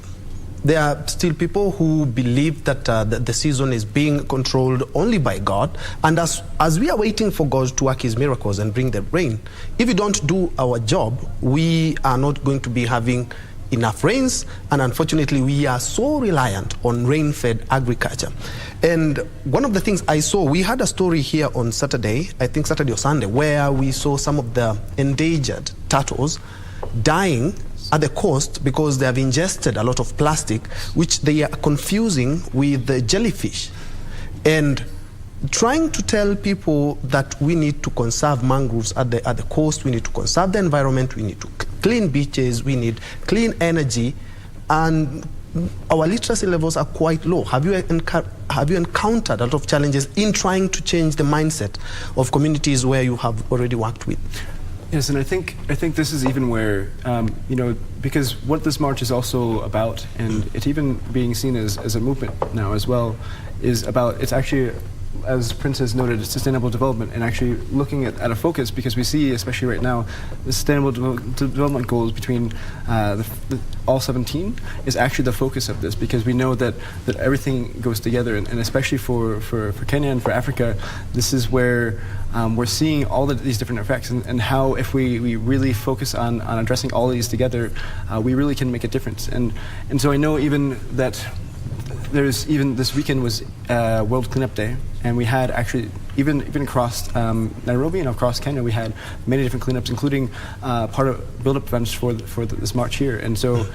There are still people who believe that the season is being controlled only by God. And as we are waiting for God to work his miracles and bring the rain, if we don't do our job, we are not going to be having enough rains, and unfortunately we are so reliant on rain-fed agriculture. And one of the things I saw, we had a story here on Saturday, I think Saturday or Sunday, where we saw some of the endangered turtles dying at the coast because they have ingested a lot of plastic, which they are confusing with the jellyfish. And trying to tell people that we need to conserve mangroves at the coast, we need to conserve the environment, we need to clean beaches, we need clean energy, and our literacy levels are quite low. Have you encountered a lot of challenges in trying to change the mindset of communities where you have already worked with? Yes, and I think this is even where, because what this march is also about, and it's even being seen as a movement now as well, is about, it's actually, as Prince has noted, sustainable development, and actually looking at a focus, because we see, especially right now, the sustainable development goals between all 17 is actually the focus of this, because we know that everything goes together, and especially for Kenya and for Africa, this is where we're seeing all these different effects, and how if we really focus on addressing all of these together, we really can make a difference. And so I know even that there's even this weekend was World Cleanup Day, and we had actually even across Nairobi and across Kenya, we had many different cleanups, including part of build-up events for this march here. And so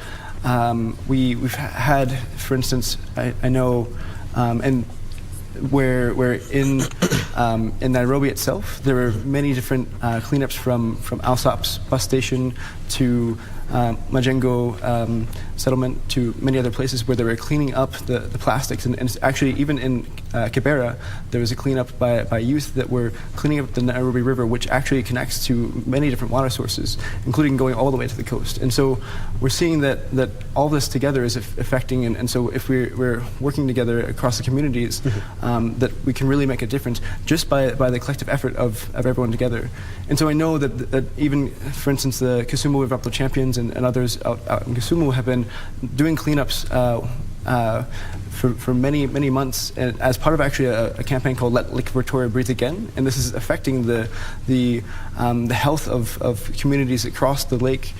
we've had, for instance, I know, and where in Nairobi itself, there were many different cleanups from Alsop's bus station to Majengo settlement to many other places where they were cleaning up the plastics. And actually, even in Kibera, there was a cleanup by youth that were cleaning up the Nairobi River, which actually connects to many different water sources, including going all the way to the coast. And so we're seeing that all this together is affecting, and so if we're working together across the communities, that we can really make a difference just by the collective effort of everyone together. And so I know that even, for instance, the Kisumu River Upload Champions and others out in Kisumu have been doing cleanups for many months, and as part of actually a campaign called Let Lake Victoria Breathe Again. And this is affecting the health of communities across the lake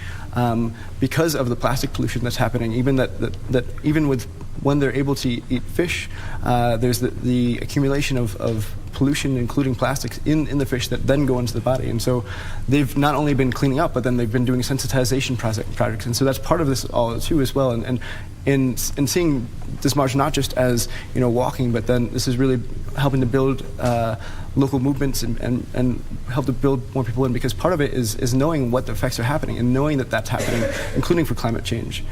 because of the plastic pollution that's happening. Even that even with when they're able to eat fish, there's the accumulation of pollution, including plastics, in the fish that then go into the body. And so they've not only been cleaning up, but then they've been doing sensitization projects. And so that's part of this all too as well. And in seeing this march not just as walking, but then this is really helping to build local movements and help to build more people in, because part of it is knowing what the effects are happening and knowing that that's happening, including for climate change.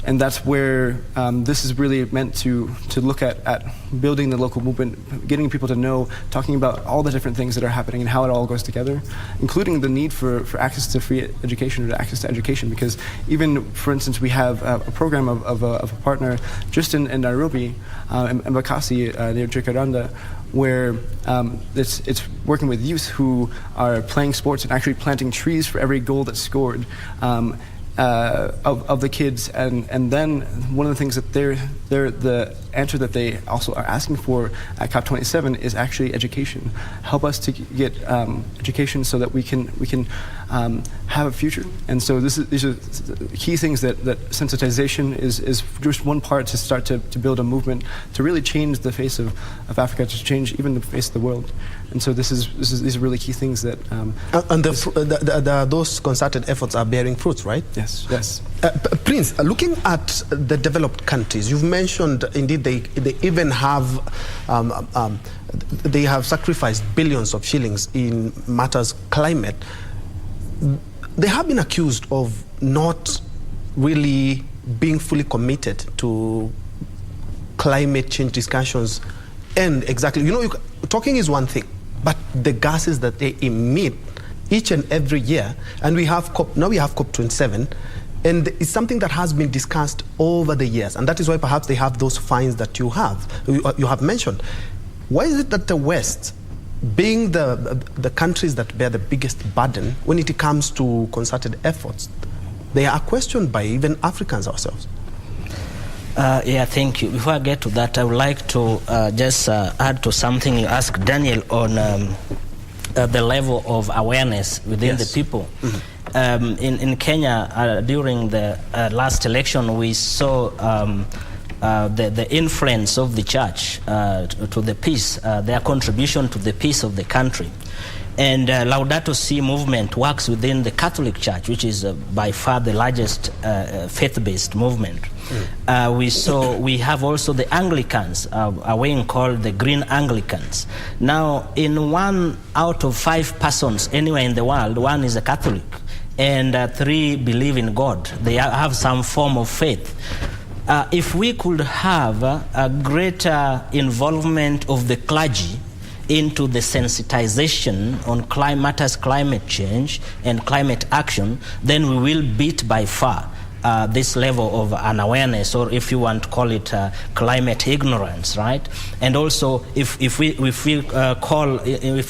And that's where this is really meant to look at building the local movement, getting people to know, talking about all the different things that are happening and how it all goes together, including the need for access to free education, or to access to education. Because even, for instance, we have a program of a partner just in Nairobi, in Mbakasi, near Jacaranda, where it's working with youth who are playing sports and actually planting trees for every goal that's scored. Of the kids, and then one of the things that the answer that they also are asking for at COP27 is actually education. Help us to get education so that we can have a future. And so these are key things that sensitization is just one part to start to build a movement to really change the face of Africa, to change even the face of the world. And so these are really key things that... those concerted efforts are bearing fruits, right? Yes, yes. Prince, looking at the developed countries, you've mentioned indeed they even have they have sacrificed billions of shillings in matters climate. They have been accused of not really being fully committed to climate change discussions. And exactly, talking is one thing, but the gases that they emit each and every year, and we have COP27, and it's something that has been discussed over the years, and that is why perhaps they have those fines that you have mentioned. Why is it that the West, being the countries that bear the biggest burden when it comes to concerted efforts, they are questioned by even Africans ourselves? Yeah, thank you. Before I get to that, I would like to just add to something you asked Daniel on the level of awareness within the people. Mm-hmm. In Kenya, during the last election, we saw the influence of the church to the peace, their contribution to the peace of the country. And Laudato Si movement works within the Catholic Church, which is by far the largest faith-based movement. We have also the Anglicans, a wing called the Green Anglicans. Now, in 1 out of 5 persons anywhere in the world, 1 is a Catholic, and 3 believe in God. They have some form of faith. If we could have a greater involvement of the clergy into the sensitization on climate change and climate action, then we will beat by far this level of unawareness, or if you want to call it climate ignorance, right? And also, if we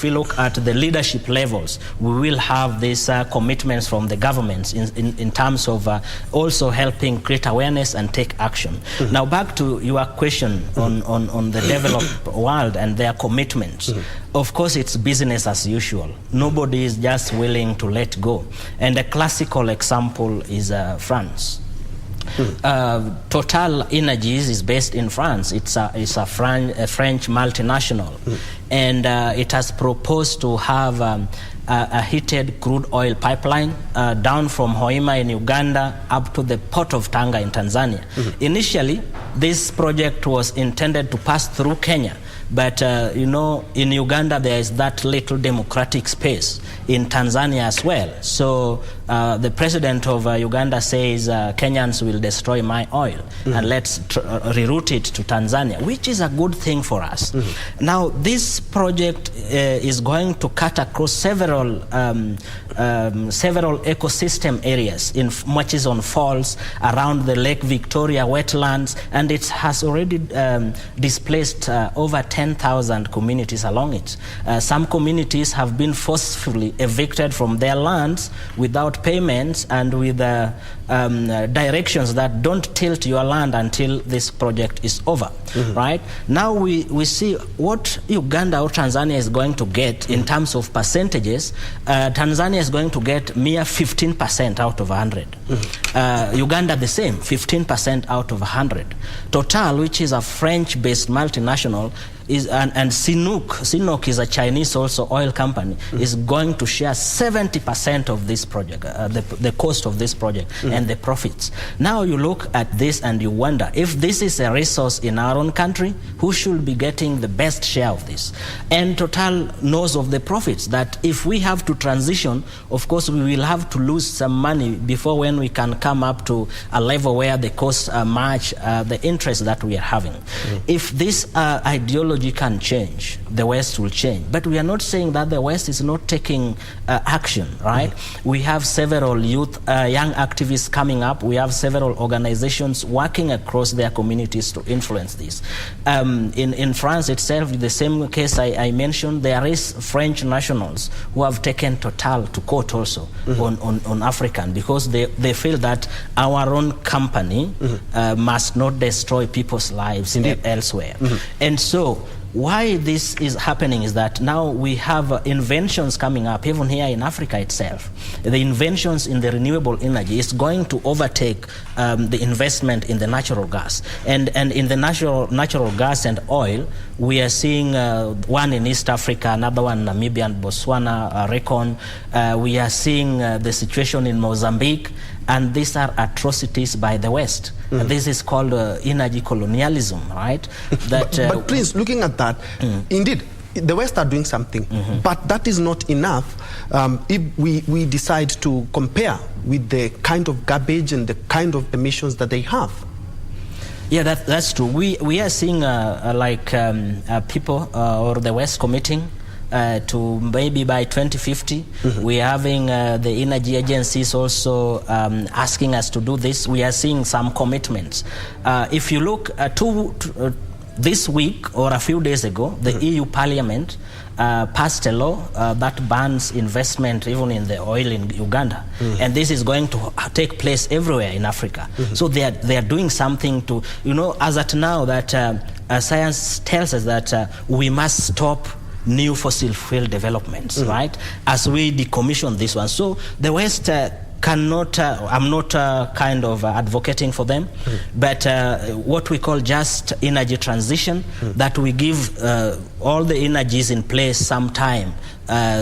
look at the leadership levels, we will have these commitments from the governments in terms of also helping create awareness and take action. Mm-hmm. Now, back to your question on the developed world and their commitments. Mm-hmm. Of course, it's business as usual. Nobody is just willing to let go. And a classical example is France. Total Energies is based in France. It's a French multinational. And it has proposed to have a heated crude oil pipeline down from Hoima in Uganda up to the port of Tanga in Tanzania. Mm-hmm. Initially, this project was intended to pass through Kenya. But, in Uganda, there is that little democratic space. In Tanzania as well. So the president of Uganda says Kenyans will destroy my oil, and let's reroute it to Tanzania, which is a good thing for us. Mm-hmm. Now, this project is going to cut across several ecosystem areas in Machis on Falls, around the Lake Victoria wetlands, and it has already displaced over 10,000 communities along it. Some communities have been forcefully evicted from their lands without payments and with directions that don't tilt your land until this project is over. Mm-hmm. Right? Now we see what Uganda or Tanzania is going to get in terms of percentages. Tanzania is going to get mere 15% out of 100. Mm-hmm. Uganda the same, 15% out of 100. Total, which is a French-based multinational, and Sinopec is a Chinese also oil company, is going to share 70% of this project, the cost of this project and the profits. Now you look at this and you wonder, if this is a resource in our own country, who should be getting the best share of this? And Total knows of the profits, that if we have to transition, of course we will have to lose some money before when we can come up to a level where the costs match the interest that we are having. If this ideology can change, the West will change. But we are not saying that the West is not taking action, right? We have several young activists coming up. We have several organizations working across their communities to influence this. In France itself, the same case I mentioned, there is French nationals who have taken Total to court also on African, because they feel that our own company must not destroy people's lives elsewhere. And so why this is happening is that now we have inventions coming up, even here in Africa itself. The inventions in the renewable energy is going to overtake the investment in the natural gas. And in the natural gas and oil, we are seeing one in East Africa, another one in Namibia and Botswana, Recon. We are seeing the situation in Mozambique. And these are atrocities by the West. And this is called energy colonialism, right? That, but Prince, looking at that, indeed, the West are doing something, but that is not enough if we decide to compare with the kind of garbage and the kind of emissions that they have. Yeah, that's true. We are seeing people or the West committing to maybe by 2050. We're having the energy agencies also asking us to do this. We are seeing some commitments. If you look this week or a few days ago, the EU Parliament passed a law that bans investment even in the oil in Uganda. And this is going to take place everywhere in Africa. So they are doing something to, as at now that science tells us that we must stop new fossil fuel developments, right? As we decommission this one. So the West cannot, I'm not kind of advocating for them, but what we call just energy transition, that we give all the energies in place some time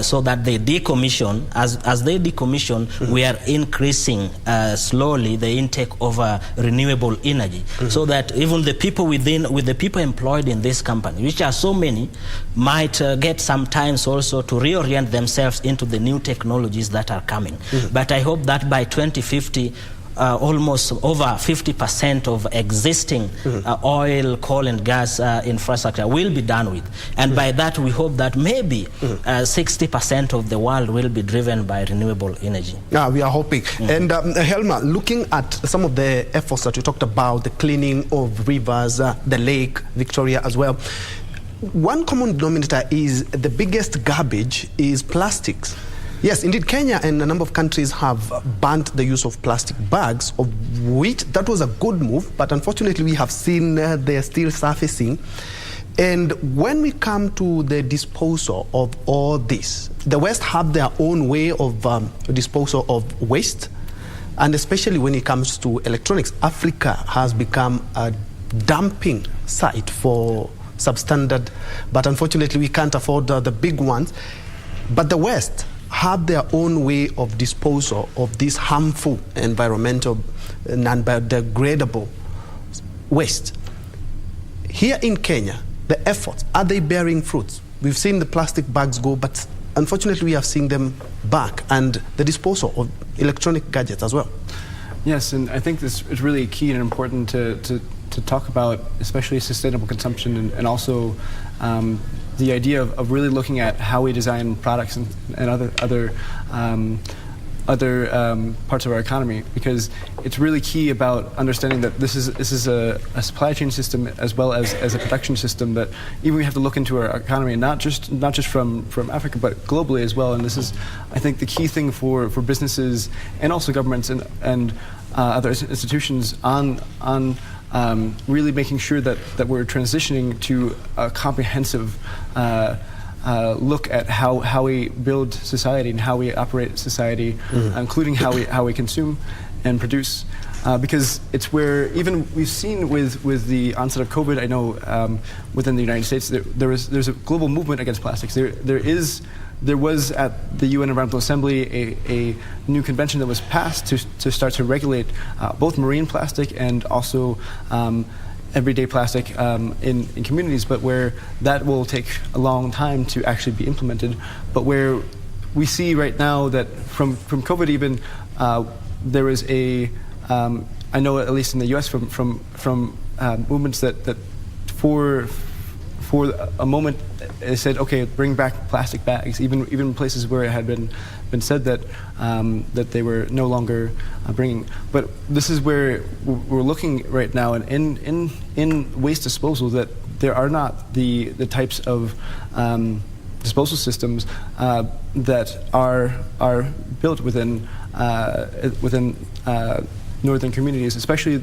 so that they decommission. As they decommission, we are increasing slowly the intake of renewable energy, so that even the people with the people employed in this company, which are so many, might get some times also to reorient themselves into the new technologies that are coming. But I hope that by 2050, almost over 50% of existing oil, coal and gas infrastructure will be done with. And by that we hope that maybe 60% of the world will be driven by renewable energy. Yeah, we are hoping. And Helma, looking at some of the efforts that you talked about, the cleaning of rivers, the lake, Victoria as well, one common denominator is the biggest garbage is plastics. Yes, indeed, Kenya and a number of countries have banned the use of plastic bags, of which that was a good move, but unfortunately we have seen they're still surfacing. And when we come to the disposal of all this, the West have their own way of disposal of waste, and especially when it comes to electronics, Africa has become a dumping site for substandard, but unfortunately we can't afford the big ones. But the West have their own way of disposal of this harmful environmental non-biodegradable waste. Here in Kenya, the efforts, are they bearing fruits? We've seen the plastic bags go, but unfortunately we have seen them back, and the disposal of electronic gadgets as well. Yes, and I think this is really key and important to talk about, especially sustainable consumption and also the idea of really looking at how we design products and other parts of our economy, because it's really key about understanding that this is a supply chain system as well as a production system that even we have to look into our economy, not just from Africa but globally as well. And this is, I think, the key thing for businesses and also governments and other institutions on really making sure that we're transitioning to a comprehensive look at how we build society and how we operate society, including how we consume and produce. Because it's where, even we've seen with the onset of COVID, I know within the United States there's a global movement against plastics. There was at the UN Environmental Assembly a new convention that was passed to start to regulate both marine plastic and also everyday plastic in communities, but where that will take a long time to actually be implemented. But where we see right now that from COVID even, there is I know at least in the US from movements that for for a moment they said, okay, bring back plastic bags, even places where it had been said that that they were no longer bringing. But this is where we're looking right now, and in waste disposal, that there are not the types of disposal systems that are built within northern communities, especially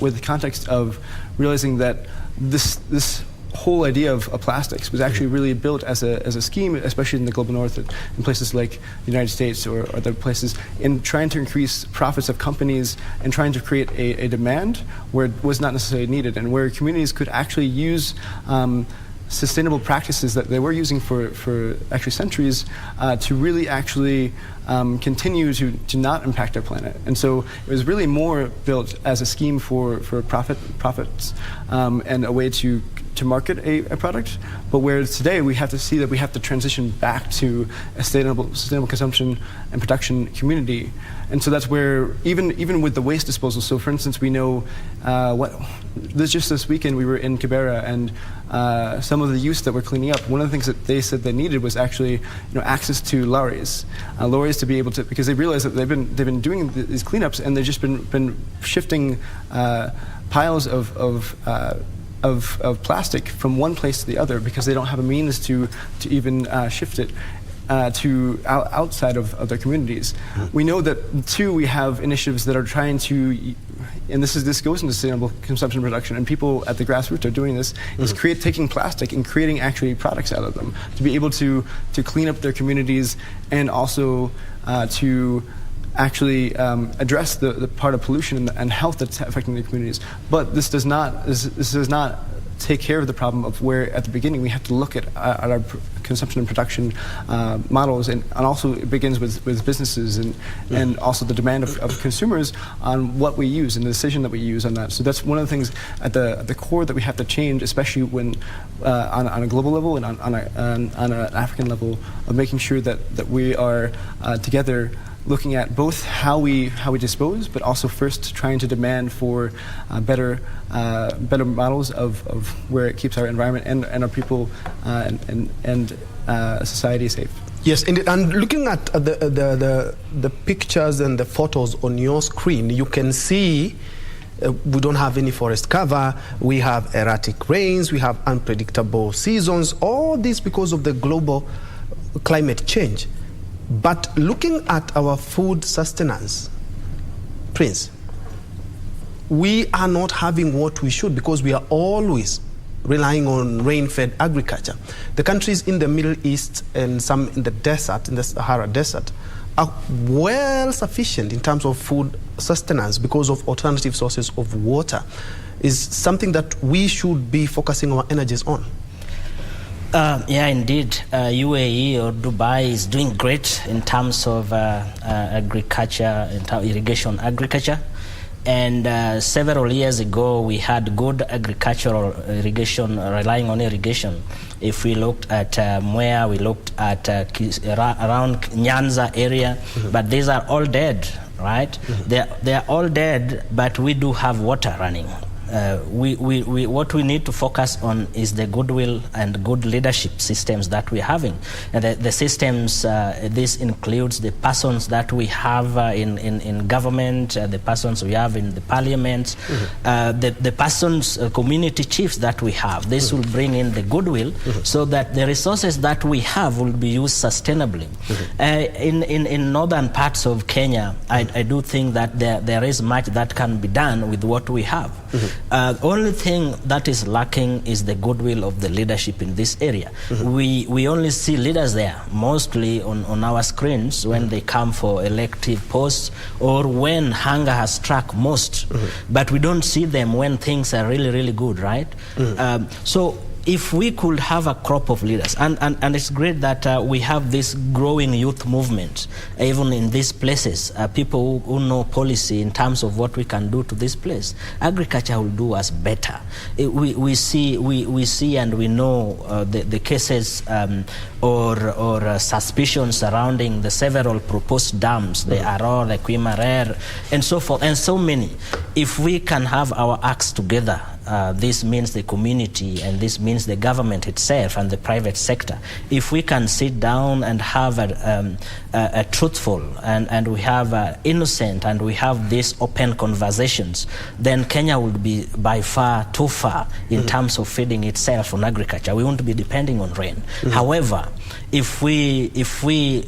with the context of realizing that this whole idea of plastics was actually really built as a scheme, especially in the global north, in places like the United States or other places, in trying to increase profits of companies and trying to create a demand where it was not necessarily needed, and where communities could actually use sustainable practices that they were using for actually centuries to really actually continue to not impact our planet. And so it was really more built as a scheme for profits and a way to market a product, but where today we have to see that we have to transition back to a sustainable consumption and production community. And so that's where even with the waste disposal, so for instance, we know just this weekend we were in Kibera, and some of the youth that were cleaning up, one of the things that they said they needed was actually access to lorries to be able to, because they realized that they've been doing these cleanups, and they've just been shifting piles of plastic from one place to the other because they don't have a means to even shift it to outside of their communities. We know that too we have initiatives that are trying to, and this goes into sustainable consumption production, and people at the grassroots are doing this, is taking plastic and creating actually products out of them to be able to clean up their communities, and also to actually address the part of pollution and health that's affecting the communities. But this does not take care of the problem of where at the beginning we have to look at our consumption and production models, and also it begins with businesses and also the demand of consumers on what we use and the decision that we use on that. So that's one of the things at the core that we have to change, especially when on a global level and on an African level, of making sure that we are together looking at both how we dispose, but also first trying to demand for better models of where it keeps our environment and our people and society safe. Yes, indeed. And looking at the pictures and the photos on your screen, you can see we don't have any forest cover, we have erratic rains, we have unpredictable seasons, all this because of the global climate change. But looking at our food sustenance, Prince, we are not having what we should because we are always relying on rain-fed agriculture. The countries in the Middle East and some in the desert, in the Sahara Desert, are well sufficient in terms of food sustenance because of alternative sources of water. Is something that we should be focusing our energies on. Yeah, indeed. UAE or Dubai is doing great in terms of agriculture, irrigation agriculture. And several years ago, we had good agricultural irrigation, relying on irrigation. If we looked at Njue, we looked at around Nyanza area, but these are all dead, right? They are all dead, but we do have water running. What we need to focus on is the goodwill and good leadership systems that we're having. And the systems, this includes the persons that we have in government, the persons we have in the parliament, the persons, community chiefs that we have. This will bring in the goodwill so that the resources that we have will be used sustainably. In northern parts of Kenya, I do think that there is much that can be done with what we have. Only thing that is lacking is the goodwill of the leadership in this area. We only see leaders there, mostly on our screens when they come for elective posts or when hunger has struck most. But we don't see them when things are really, really good, right? So if we could have a crop of leaders, and it's great that we have this growing youth movement, even in these places, people who know policy in terms of what we can do to this place. Agriculture will do us better. We see and we know the cases or suspicions surrounding the several proposed dams, the Aro, the Quimarer, and so forth, and so many. If we can have our acts together, this means the community, and this means the government itself and the private sector. If we can sit down and have a truthful and we have innocent and we have these open conversations, then Kenya would be by far too far in terms of feeding itself on agriculture. We won't be depending on rain. However, if we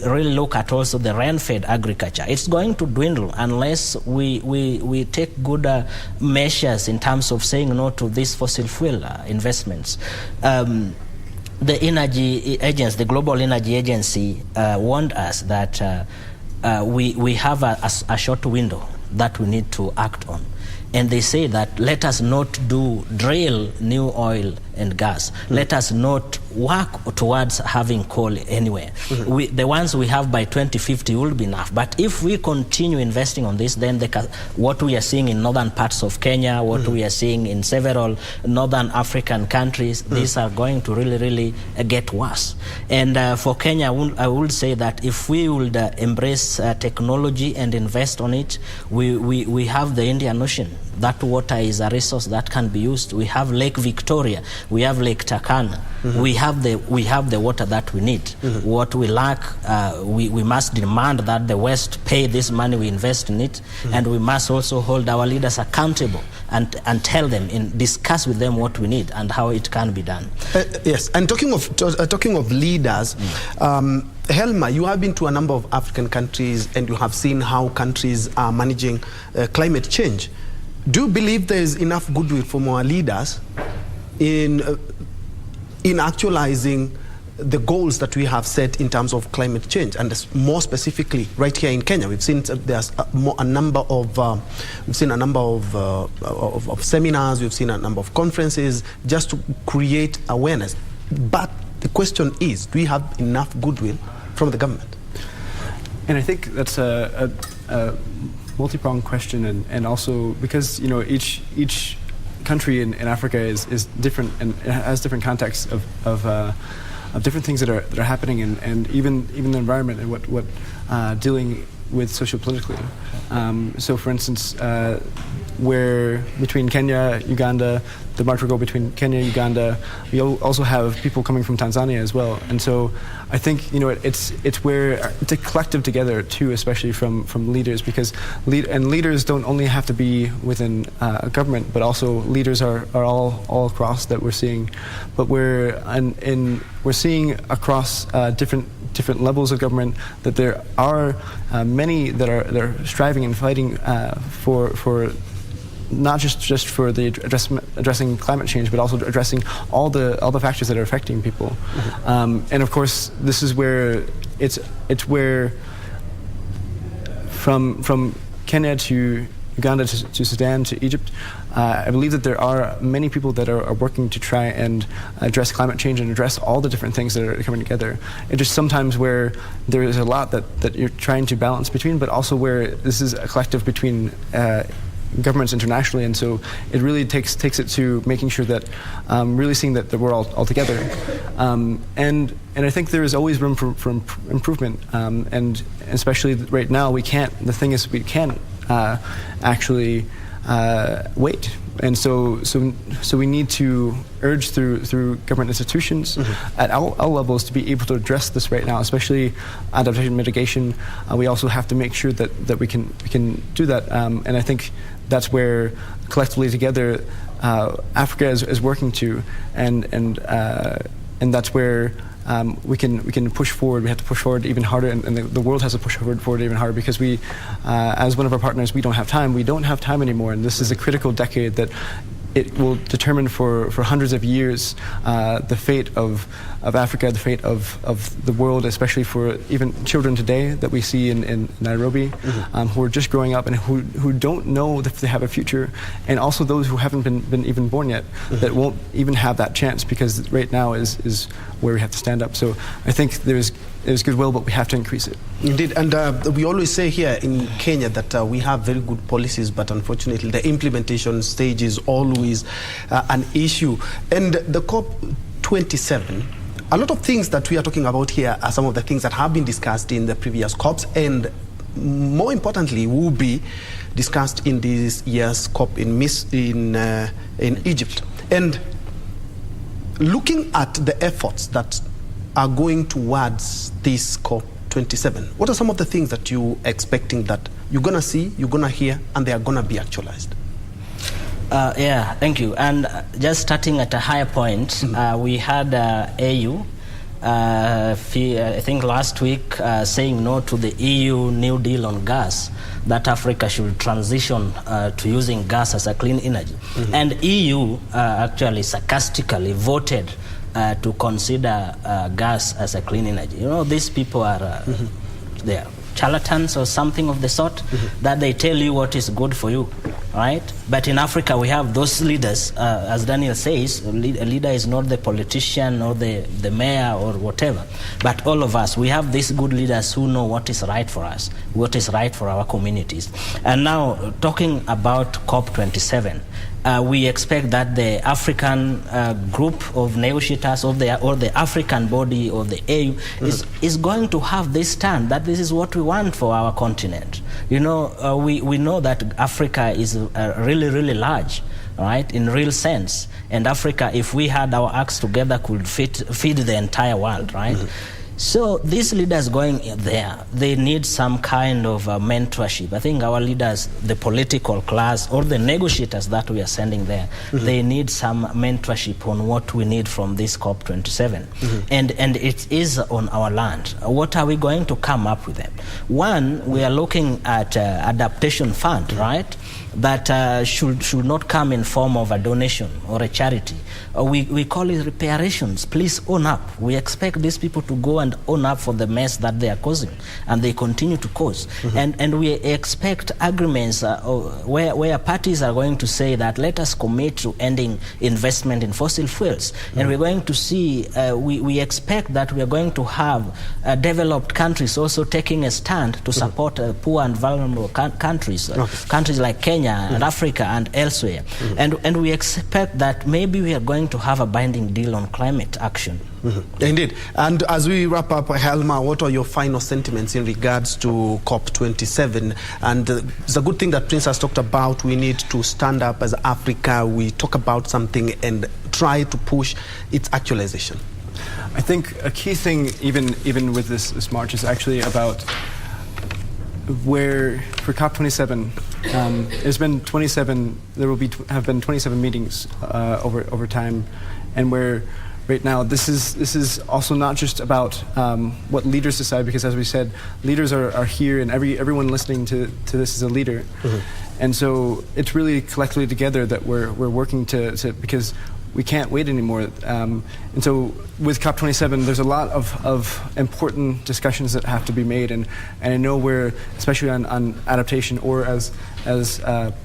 really look at also the rain-fed agriculture, it's going to dwindle unless we take good measures in terms of saying no to these fossil fuel investments. The energy agency, the Global Energy Agency, warned us that we have a short window that we need to act on. And they say that let us not drill new oil and gas. Let us not work towards having coal anywhere. The ones we have by 2050 will be enough. But if we continue investing on this, then what we are seeing in northern parts of Kenya, what we are seeing in several northern African countries, these are going to really get worse. And for Kenya, I would say that if we would embrace technology and invest on it, we have the Indian Ocean. That water is a resource that can be used. We have Lake Victoria, we have Lake Turkana. We have the water that we need. What we lack, we must demand that the West pay this money we invest in it, and we must also hold our leaders accountable and tell them, discuss with them what we need and how it can be done. Yes, and talking of leaders, Helma, you have been to a number of African countries and you have seen how countries are managing climate change. Do you believe there is enough goodwill from our leaders in actualizing the goals that we have set in terms of climate change, and more specifically right here in Kenya? We've seen there's a number of seminars, we've seen a number of conferences just to create awareness. But the question is, do we have enough goodwill from the government? And I think that's a multi-pronged question, and also because each country in Africa is different and has different contexts of different things that are happening, and even the environment and what dealing with socio-politically. So for instance, where between Kenya, Uganda, the march will go between Kenya, Uganda. We also have people coming from Tanzania as well, and so I think it's where it's a collective together too, especially from leaders, because leaders don't only have to be within a government, but also leaders are all across that we're seeing, but we're seeing across different levels of government that there are many that are striving and fighting for not just for the addressing climate change, but also addressing all the factors that are affecting people. And of course, this is where it's where from Kenya to Uganda to Sudan to Egypt, I believe that there are many people that are working to try and address climate change and address all the different things that are coming together. It's just sometimes where there is a lot that you're trying to balance between, but also where this is a collective between governments internationally, and so it really takes it to making sure that really seeing that we're all together, and I think there is always room for improvement, and especially right now we can't actually wait, and so we need to urge through government institutions at all levels to be able to address this right now, especially adaptation mitigation. We also have to make sure that we can do that, and I think that's where collectively together Africa is working to, and that's where we can push forward. We have to push forward even harder, and the world has to push forward even harder, because we, as one of our partners, we don't have time. We don't have time anymore, and this is a critical decade that it will determine for hundreds of years the fate of Africa, the fate of the world, especially for even children today that we see in Nairobi, who are just growing up and who don't know if they have a future, and also those who haven't been even born yet, that won't even have that chance, because right now is where we have to stand up. So I think there's goodwill, but we have to increase it. Indeed, and we always say here in Kenya that we have very good policies, but unfortunately the implementation stage is always an issue. And the COP27, a lot of things that we are talking about here are some of the things that have been discussed in the previous COPs, and more importantly, will be discussed in this year's COP in Egypt. And looking at the efforts that are going towards this COP27, what are some of the things that you're expecting that you're going to see, you're going to hear, and they are going to be actualized? Yeah, thank you. And just starting at a higher point, we had AU, I think last week, saying no to the EU New Deal on gas, that Africa should transition to using gas as a clean energy. And EU actually sarcastically voted to consider gas as a clean energy. You know, these people are they are charlatans or something of the sort, that they tell you what is good for you, right? But in Africa, we have those leaders, as Daniel says, a leader is not the politician or the mayor or whatever, but all of us, we have these good leaders who know what is right for us, what is right for our communities. And now, talking about COP27, we expect that the African group of negotiators or the African body or the AU is going to have this stand that this is what we want for our continent. You know, we know that Africa is really, really large, right, in real sense. And Africa, if we had our acts together, could feed the entire world, right? So these leaders going there, they need some kind of mentorship. I think our leaders, the political class or the negotiators that we are sending there, they need some mentorship on what we need from this COP27. And it is on our land. What are we going to come up with them? One, we are looking at adaptation fund, right? That should not come in form of a donation or a charity. We call it reparations. Please own up. We expect these people to go and own up for the mess that they are causing, and they continue to cause. And we expect agreements where parties are going to say that let us commit to ending investment in fossil fuels. And we're going to see, we expect that we are going to have developed countries also taking a stand to support poor and vulnerable countries, countries like Kenya and Africa and elsewhere. And we expect that maybe we are going to have a binding deal on climate action. Indeed. And as we wrap up, Helma, what are your final sentiments in regards to COP27? And it's a good thing that Prince has talked about. We need to stand up as Africa. We talk about something and try to push its actualization. I think a key thing, even with this march, is actually about where for COP27, there's been 27. There will have been 27 meetings over time, and where right now this is also not just about what leaders decide, because as we said, leaders are here, and everyone listening to this is a leader, and so it's really collectively together that we're working to because we can't wait anymore. And so with COP27, there's a lot of important discussions that have to be made, and I know we're, especially on adaptation, or as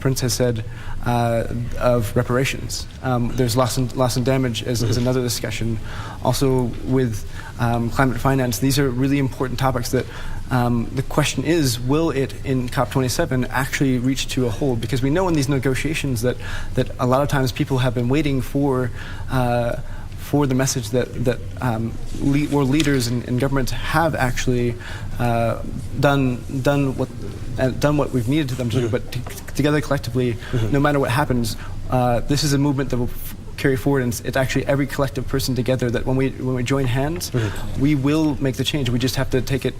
Prince has said, of reparations. There's loss and damage is another discussion. Also with climate finance, these are really important topics that the question is, will it in COP27 actually reach to a hold? Because we know in these negotiations that a lot of times people have been waiting for the message that world leaders and governments have actually done what we've needed to them to do. But together collectively, no matter what happens, this is a movement that will carry forward, and it's actually every collective person together that when we join hands, we will make the change. We just have to take it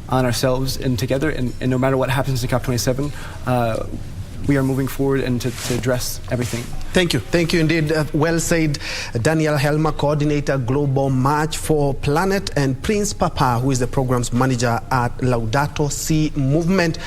on ourselves and together, and no matter what happens in COP27, we are moving forward and to address everything. Thank you indeed. Well said, Daniel Helma, Coordinator, Global March for Planet, and Prince Papa, who is the Programs Manager at Laudato Si Movement.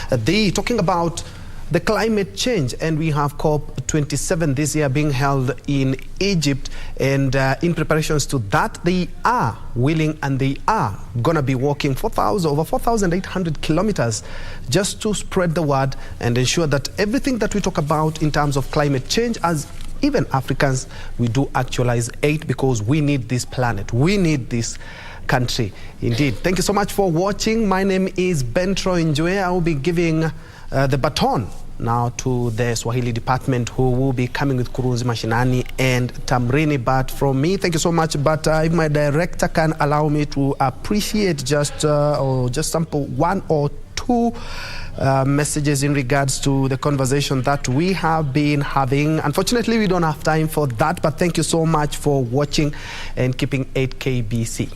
They talking about the climate change, and we have COP27 this year being held in Egypt, and in preparations to that, they are willing and they are going to be walking over 4,800 kilometers just to spread the word and ensure that everything that we talk about in terms of climate change, as even Africans, we do actualize it, because we need this planet, we need this country. Indeed. Thank you so much for watching. My name is Njue. I will be giving the baton now to the Swahili department, who will be coming with Kurunzi Mashinani and Tamrini. But from me, thank you so much. But if my director can allow me to appreciate just sample one or 2 messages in regards to the conversation that we have been having. Unfortunately, we don't have time for that, but thank you so much for watching and keeping 8KBC.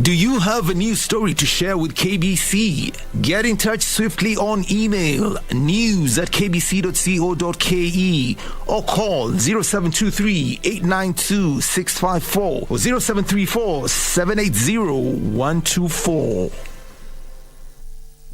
Do you have a news story to share with KBC? Get in touch swiftly on email news@kbc.co.ke or call 0723-892-654 or 0734-780-124.